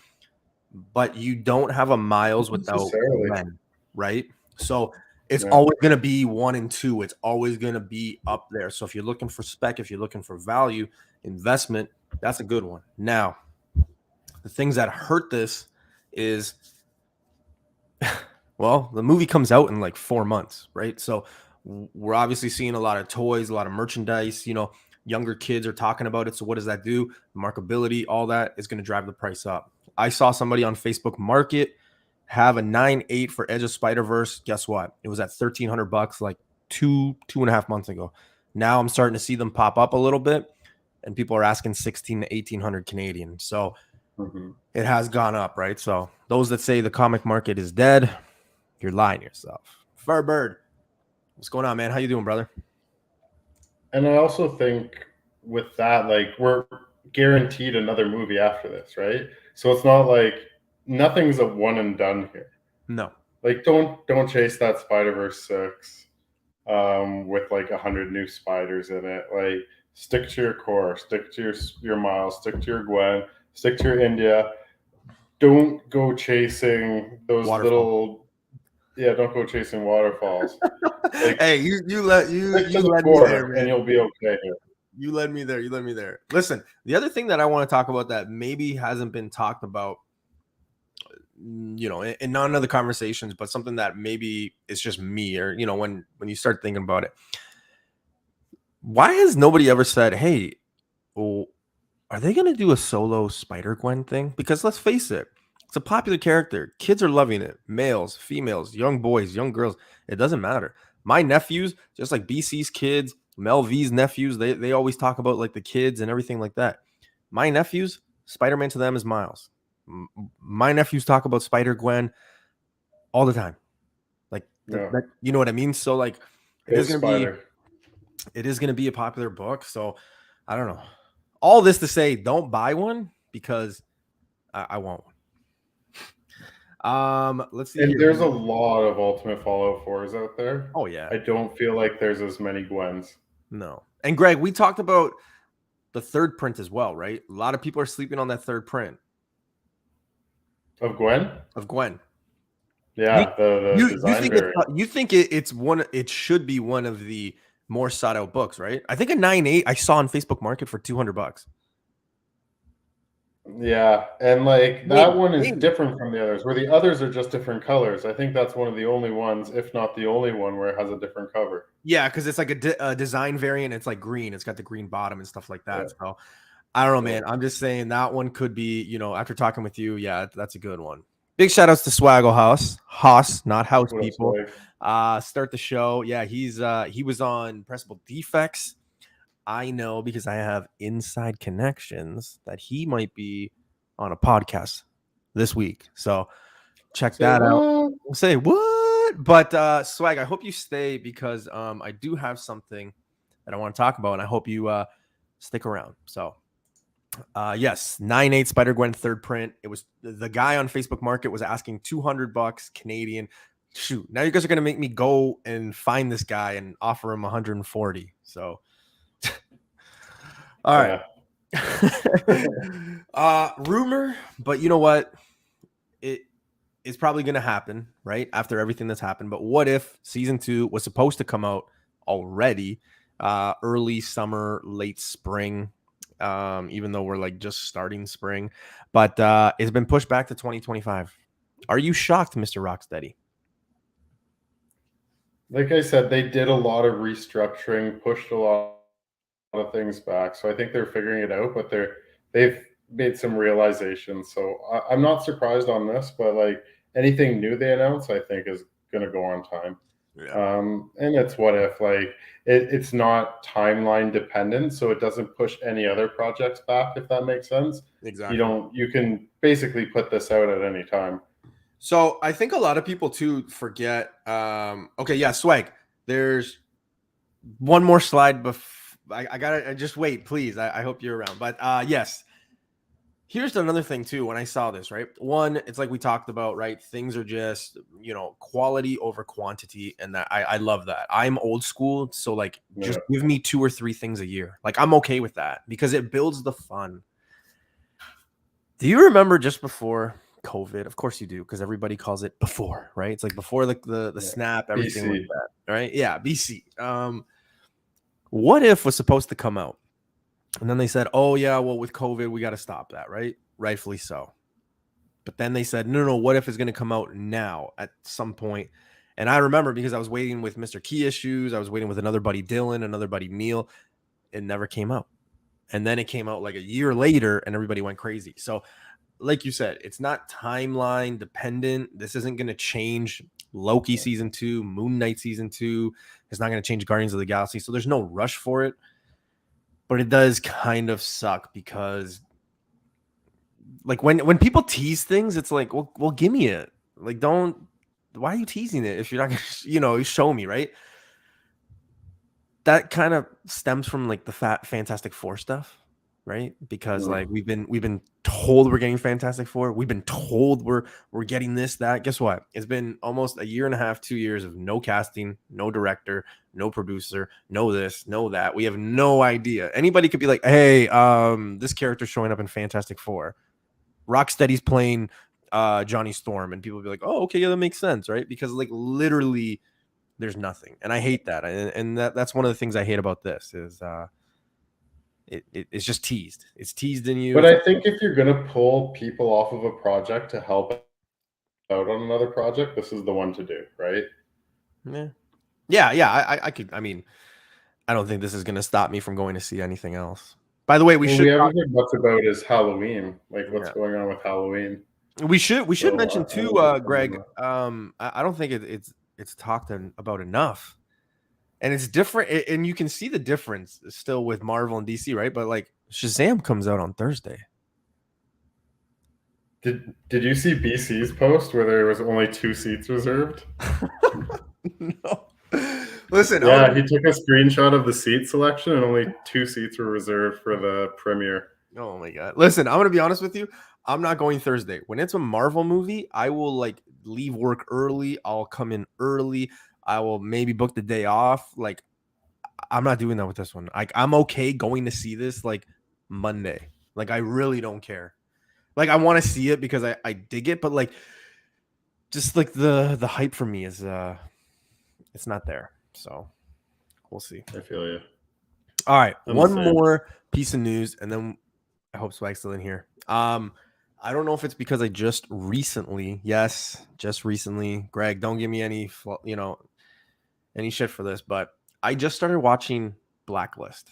But you don't have a Miles without Gwen, right? So it's always going to be 1 and 2. It's always going to be up there. So if you're looking for spec, if you're looking for value, investment, that's a good one. Now, the things that hurt this is, well, the movie comes out in like 4 months, right? So we're obviously seeing a lot of toys, a lot of merchandise, younger kids are talking about it. So what does that do? Markability, all that is going to drive the price up. I saw somebody on Facebook Market have a 9.8 for Edge of Spider-Verse. Guess what? It was at $1,300 like two and a half months ago. Now I'm starting to see them pop up a little bit, and people are asking 1,600 to 1,800 Canadian. So it has gone up, right? So those that say the comic market is dead, you're lying to yourself. Firebird, what's going on, man? How you doing, brother? And I also think with that, like we're guaranteed another movie after this, right? So it's not like nothing's a one and done here. No. Like don't chase that Spider-Verse 6 with like 100 new spiders in it. Like stick to your core, stick to your Miles, stick to your Gwen, stick to your India. Don't go chasing those little don't go chasing waterfalls. Like, hey, you let me there, and you'll be okay here. You led me there. Listen, the other thing that I want to talk about that maybe hasn't been talked about, in none of the conversations, but something that maybe it's just me or, when you start thinking about it. Why has nobody ever said, hey, are they going to do a solo Spider-Gwen thing? Because let's face it, it's a popular character. Kids are loving it. Males, females, young boys, young girls. It doesn't matter. My nephews, just like BC's kids, Mel V's nephews, they always talk about like the kids and everything like that. My nephews, Spider-Man to them is Miles. My nephews talk about Spider-Gwen all the time. Like, you know what I mean? So like, it is going to be a popular book. So I don't know. All this to say, don't buy one because I want one. Let's see And here. there's a lot of Ultimate Fallout 4s out there. Oh yeah. I don't feel like there's as many Gwens. No. And Greg, we talked about the third print as well, right? A lot of people are sleeping on that third print Of Gwen? of Gwen. Yeah, the design variant. You think it's one? It should be one of the more sought out books, right? I think a 9.8 I saw on Facebook Market for $200. Yeah, and like that one is different from the others, where the others are just different colors. I think that's one of the only ones, if not the only one, where it has a different cover. Yeah, because it's like a design variant. It's like green. It's got the green bottom and stuff like that. Yeah. So I don't know, man. I'm just saying that one could be, you know, after talking with you, yeah, that's a good one. Big shout outs to Swaggle Haas, not House people. Start the show. Yeah, he was on Pressable Defects. I know because I have inside connections that he might be on a podcast this week. So check that out. Say what? But Swag, I hope you stay because I do have something that I want to talk about, and I hope you stick around. So yes, 9.8 Spider-Gwen third print. It was the guy on Facebook Market was asking $200 Canadian. Shoot, now you guys are gonna make me go and find this guy and offer him 140. So all right. Rumor, but you know what? It is probably going to happen, right? After everything that's happened. But what if season 2 was supposed to come out already early summer, late spring, even though we're like just starting spring, but it's been pushed back to 2025. Are you shocked, Mr. Rocksteady? Like I said, they did a lot of restructuring, pushed a lot of things back, so I think they're figuring it out, but they've made some realizations. So I'm not surprised on this, but like anything new they announce, I think is going to go on time. Yeah. And it's what if like it's not timeline dependent, so it doesn't push any other projects back, if that makes sense. Exactly. You can basically put this out at any time. So I think a lot of people too forget. Okay, yeah, Swag. There's one more slide before. I gotta just wait, please. I hope you're around. But yes, here's another thing too. When I saw this, right? One, it's like we talked about, right? Things are just, you know, quality over quantity, and that I love that. I'm old school, so like just give me 2 or 3 things a year. Like I'm okay with that because it builds the fun. Do you remember just before COVID? Of course you do, because everybody calls it before, right? It's like before the snap, everything BC. like that, right? Yeah, BC. What if was supposed to come out, and then they said, oh yeah, well with COVID we got to stop that, right? Rightfully so. But then they said, no, what if is going to come out now at some point? And I remember because I was waiting with Mr. Key Issues, I was waiting with another buddy Dylan, another buddy Neil. It never came out, and then it came out like a year later, and everybody went crazy. So like you said, it's not timeline dependent. This isn't going to change Loki season 2, Moon Knight season 2. It's not going to change Guardians of the Galaxy. So there's no rush for it. But it does kind of suck because like when people tease things, it's like, well, give me it. Like, why are you teasing it if you're not going to, you know, show me, right? That kind of stems from like the Fantastic Four stuff. Right, because like we've been told we're getting Fantastic Four. We've been told we're getting this, that. Guess what? It's been almost a year and a half, 2 years of no casting, no director, no producer, no this, no that. We have no idea. Anybody could be like, hey, this character's showing up in Fantastic Four. Rocksteady's playing Johnny Storm, and people will be like, oh, okay, yeah, that makes sense, right? Because like literally, there's nothing, and I hate that, and that's one of the things I hate about this is. It's just teased. It's teased in you. But I think if you're gonna pull people off of a project to help out on another project, this is the one to do, right? Yeah. I could. I mean, I don't think this is gonna stop me from going to see anything else. By the way, we haven't heard much about is Halloween. Like what's going on with Halloween. We should mention too, Greg. I don't think it's talked about enough. And it's different, and you can see the difference still with Marvel and DC, right? But like Shazam comes out on Thursday. Did you see BC's post where there was only 2 seats reserved? No. Listen. Yeah, he took a screenshot of the seat selection, and only 2 seats were reserved for the premiere. Oh my god! Listen, I'm gonna be honest with you. I'm not going Thursday. When it's a Marvel movie, I will like leave work early. I'll come in early. I will maybe book the day off. Like, I'm not doing that with this one. Like, I'm okay going to see this like Monday. Like, I really don't care. Like, I want to see it because I dig it, but like, just like the hype for me is it's not there. So we'll see. I feel you. All right, I'm the one same. more piece of news, and then I hope Swag's still in here. I don't know if it's because I just recently, Greg, don't give me any, any shit for this, but I just started watching Blacklist,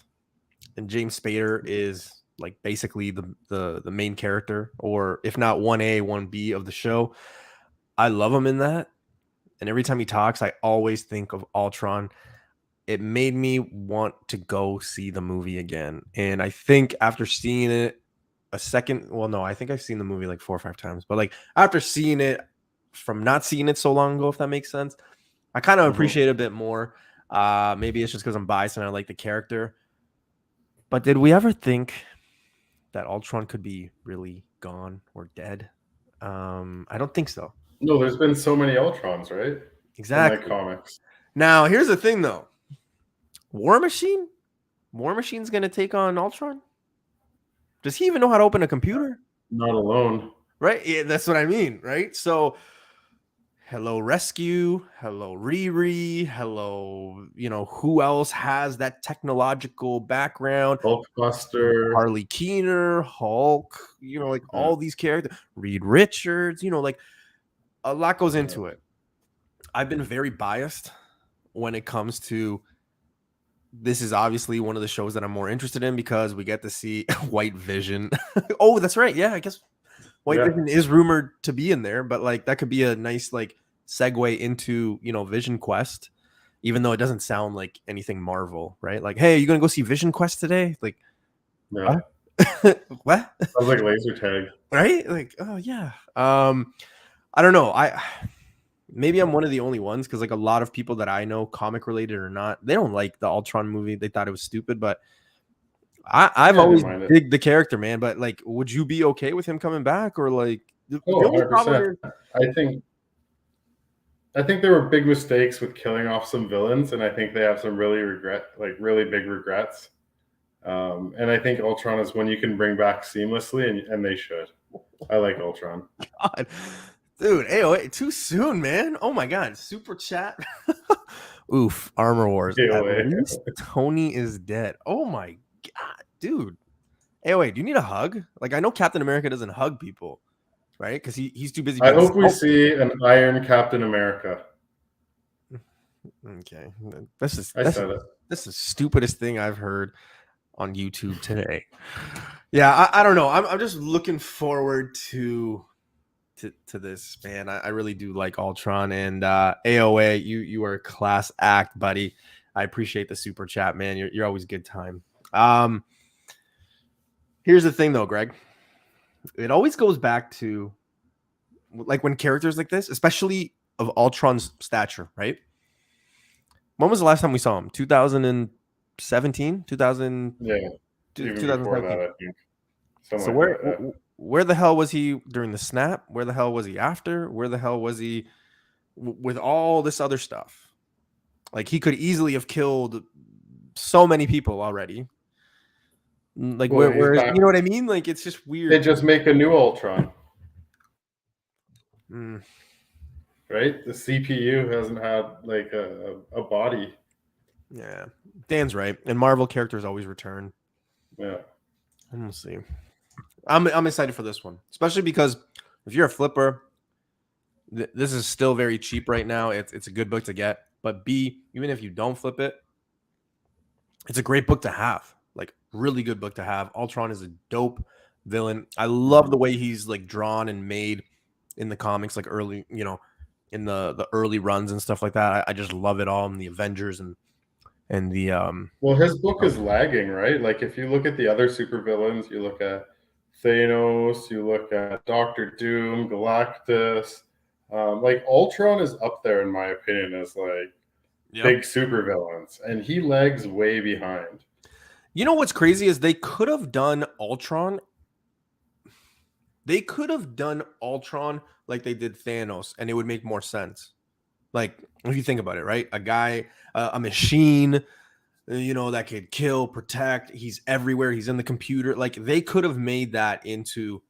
and James Spader is like basically the main character, or if not 1A, 1B of the show. I love him in that, and every time he talks, I always think of Ultron. It made me want to go see the movie again. And I think after seeing it I think I've seen the movie like 4 or 5 times, but like after seeing it from not seeing it so long ago, if that makes sense, I kind of appreciate it a bit more. Maybe it's just because I'm biased and I like the character. But did we ever think that Ultron could be really gone or dead? I don't think so. No, there's been so many Ultrons, right? Exactly. In like comics. Now, here's the thing, though. War Machine's going to take on Ultron? Does he even know how to open a computer? Not alone. Right? Yeah, that's what I mean, right? So, hello, Rescue. Hello, Riri. Hello, who else has that technological background? Hulkbuster. Harley Keener, Hulk, like all these characters. Reed Richards, like a lot goes into it. I've been very biased when it comes to this is obviously one of the shows that I'm more interested in because we get to see White Vision. Oh, that's right. Yeah, I guess White Vision is rumored to be in there, but like that could be a nice like segue into, Vision Quest, even though it doesn't sound like anything Marvel, right? Like, hey, are you going to go see Vision Quest today? Like, yeah. What? Sounds like laser tag. Right? Like, oh yeah. I don't know. Maybe I'm one of the only ones because like a lot of people that I know, comic related or not, they don't like the Ultron movie. They thought it was stupid, but I've always digged the character, man. But like, would you be okay with him coming back, or like? The only 100%. problem is, I think there were big mistakes with killing off some villains, and I think they have some really big regrets. And I think Ultron is one you can bring back seamlessly, and they should. I like Ultron. God. Dude, AOA, too soon, man. Oh my God. Super chat. Oof. Armor Wars. AOA. At least Tony is dead. Oh my God, dude. AOA, do you need a hug? Like, I know Captain America doesn't hug people, right? Because he's too busy. I hope we see an Iron Captain America. Okay. This is the stupidest thing I've heard on YouTube today. Yeah, I don't know. I'm just looking forward to this, man. I really do like Ultron, and AOA, you are a class act, buddy. I appreciate the super chat, man. You're always a good time. Here's the thing though, Greg. It always goes back to like when characters like this, especially of Ultron's stature, right? When was the last time we saw him? 2017? 2000? Yeah. Even before that, I think. So where the hell was he during the snap? Where the hell was he after? Where the hell was he with all this other stuff? Like, he could easily have killed so many people already. Like, where you know what I mean? Like, it's just weird. They just make a new Ultron. Right? The CPU hasn't had like a body. Yeah. Dan's right. And Marvel characters always return. Yeah. We'll see. I'm excited for this one, especially because if you're a flipper, this is still very cheap right now. It's a good book to get, but B, even if you don't flip it, it's a great book to have. Like, really good book to have. Ultron is a dope villain. I love the way he's like drawn and made in the comics, like early, in the early runs and stuff like that. I just love it all in the Avengers and the well, his book is lagging, right? Like, if you look at the other supervillains, you look at Thanos, you look at Doctor Doom, Galactus, like Ultron is up there in my opinion as like big supervillains, and he lags way behind. You know what's crazy is they could have done Ultron. They could have done Ultron like they did Thanos, and it would make more sense. Like, if you think about it, right? A guy, a machine, that could kill, protect. He's everywhere. He's in the computer. Like, they could have made that into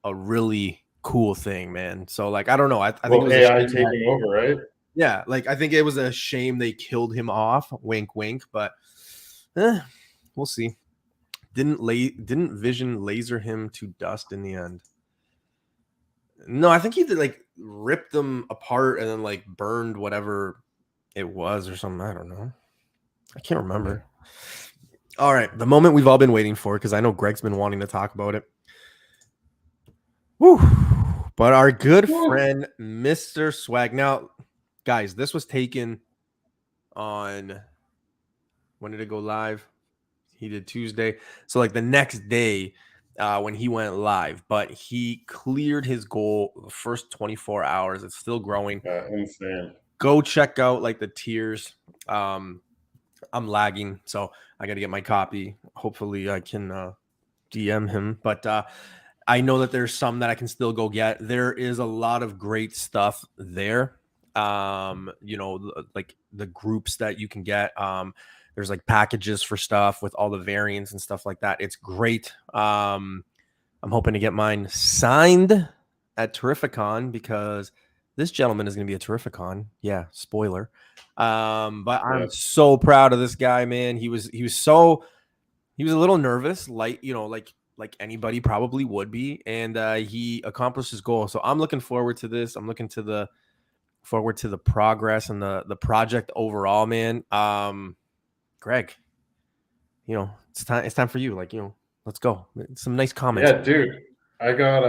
a really cool thing, man. So, like, I don't know. I think it was AI taking over, right? Yeah, like, I think it was a shame they killed him off. Wink, wink. But we'll see. Didn't Vision laser him to dust in the end? No, I think he did, like, ripped them apart and then, like, burned whatever it was or something. I don't know. I can't remember. All right, the moment we've all been waiting for, because I know Greg's been wanting to talk about it. Woo! But our good friend, Mr. Swag. Now, guys, this was taken on, when did it go live? He did Tuesday. So, like, the next day when he went live. But he cleared his goal the first 24 hours. It's still growing. Insane. Go check out, like, the tiers. I'm lagging, so I got to get my copy. Hopefully I can DM him. But I know that there's some that I can still go get. There is a lot of great stuff there. Like the groups that you can get. There's like packages for stuff with all the variants and stuff like that. It's great. I'm hoping to get mine signed at Terrificon because this gentleman is going to be a Terrificon. Yeah, spoiler. But I'm so proud of this guy, man. He was a little nervous, like anybody probably would be, and he accomplished his goal. So I'm looking forward to this. I'm looking forward to the progress and the project overall, man. Greg, it's time for you. Like, let's go. Some nice comments. Yeah, dude. I got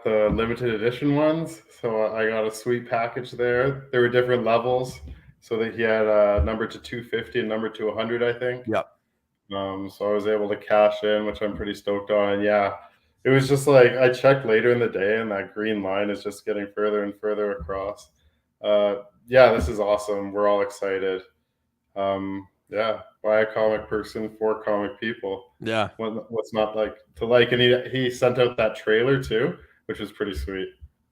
the limited edition ones, so I got a sweet package there. There were different levels, so that he had a number to 250 and number to 100, I think. Yep. So I was able to cash in, which I'm pretty stoked on. And yeah, it was just like I checked later in the day, and that green line is just getting further and further across. Yeah, this is awesome. We're all excited. Yeah, by a comic person for comic people. Yeah. What's not like to like? And he sent out that trailer too, which was pretty sweet.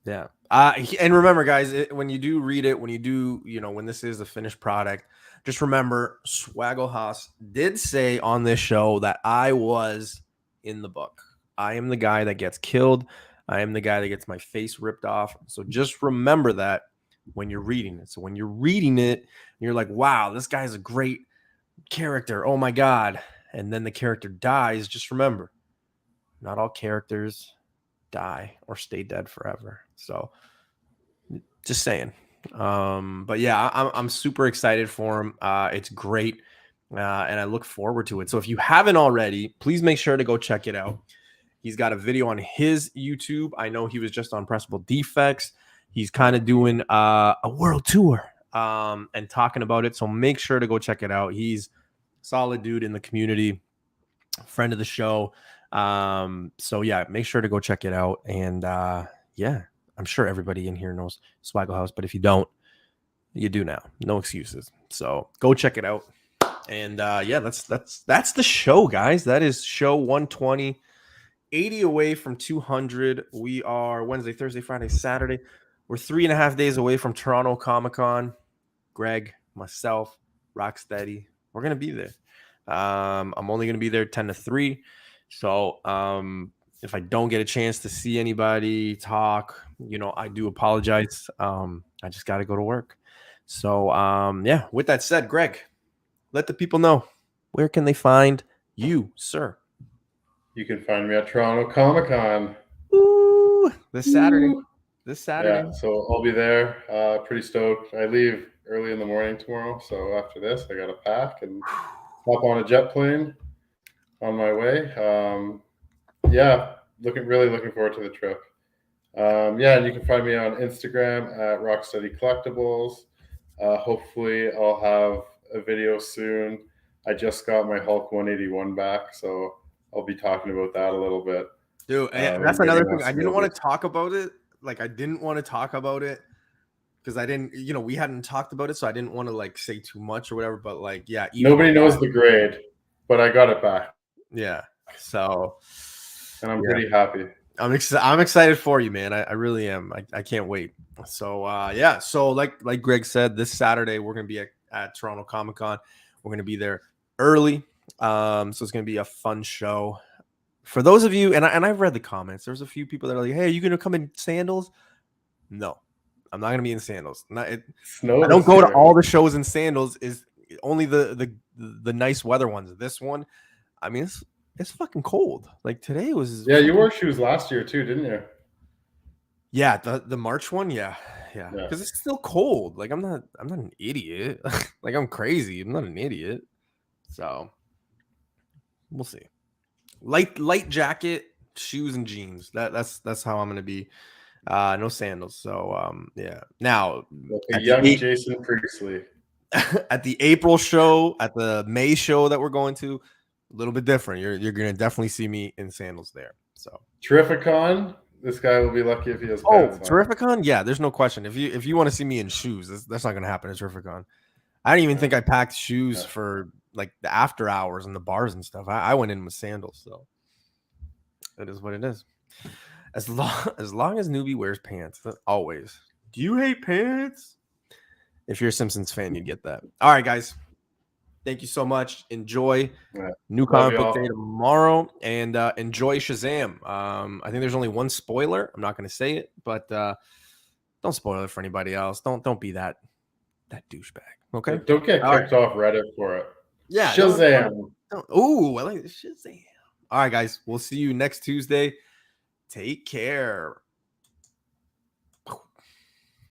Yeah. And remember, guys, when you do read it, when you do, when this is the finished product, just remember Swaggle Haas did say on this show that I was in the book. I am the guy that gets killed. I am the guy that gets my face ripped off. So just remember that when you're reading it. So when you're reading it, you're like, wow, this guy's a great character. Oh my God. And then the character dies. Just remember, not all characters die or stay dead forever. So just saying. But yeah, I'm super excited for him. It's great. And I look forward to it. So if you haven't already, please make sure to go check it out. He's got a video on his YouTube. I know he was just on Pressable Defects. He's kind of doing a world tour and talking about it. So make sure to go check it out. He's a solid dude in the community, friend of the show. So yeah, make sure to go check it out. And yeah, I'm sure everybody in here knows Swaggle House, but if you don't, you do now. No excuses. So go check it out. And yeah, that's the show, guys. That is show 120, 80 away from 200. We are Wednesday, Thursday, Friday, Saturday. We're 3.5 days away from Toronto Comic-Con. Greg, myself, Rocksteady, we're gonna be there. I'm only gonna be there 10 to 3. So if I don't get a chance to see anybody talk, I do apologize. I just got to go to work. So yeah, with that said, Greg, let the people know, where can they find you, sir? You can find me at Toronto Comic-Con. Ooh, this Saturday. Yeah, so I'll be there. Pretty stoked. I leave early in the morning tomorrow, so after this, I got to pack and hop on a jet plane on my way. Yeah, really looking forward to the trip. Yeah, and you can find me on Instagram at Rocksteady Collectibles. Hopefully, I'll have a video soon. I just got my Hulk 181 back, so I'll be talking about that a little bit. Dude, that's another thing. I didn't want to talk about it. Like, I didn't want to talk about it because I didn't, we hadn't talked about it, so I didn't want to like say too much or whatever. But like, yeah, nobody knows the grade, but I got it back. Yeah. So and I'm pretty happy. I'm excited for you, man. I really am. I can't wait. So yeah. So like Greg said, this Saturday we're gonna be at Toronto Comic Con. We're gonna be there early. So it's gonna be a fun show. For those of you, and I've read the comments. There's a few people that are like, "Hey, are you gonna come in sandals?" No, I'm not gonna be in sandals. I don't go to all the shows in sandals. Is only the nice weather ones. This one, I mean, it's fucking cold. Like today was. Yeah, you wore shoes last year too, didn't you? Yeah, the March one, yeah, because it's still cold. Like I'm not an idiot. Like I'm crazy. I'm not an idiot. So we'll see. Light jacket, shoes, and jeans. That's how I'm gonna be. No sandals. So yeah. Now like a young Jason Priestley. At the April show, at the May show that we're going to, a little bit different. You're gonna definitely see me in sandals there. So Terrificon. This guy will be lucky if he has pants on. Terrificon? Yeah, there's no question. If you want to see me in shoes, that's not gonna happen at Terrificon. I didn't even think I packed shoes for like the after hours and the bars and stuff. I went in with sandals, so it is what it is. As long as Newbie wears pants, always. Do you hate pants? If you're a Simpsons fan, you'd get that. All right, guys. Thank you so much. Enjoy New Comic Book Day tomorrow, and enjoy Shazam. I think there's only one spoiler. I'm not going to say it, but don't spoil it for anybody else. Don't be that douchebag. Okay. Don't get kicked off Reddit for it. Yeah. Shazam. Oh, I like Shazam. All right, guys. We'll see you next Tuesday. Take care.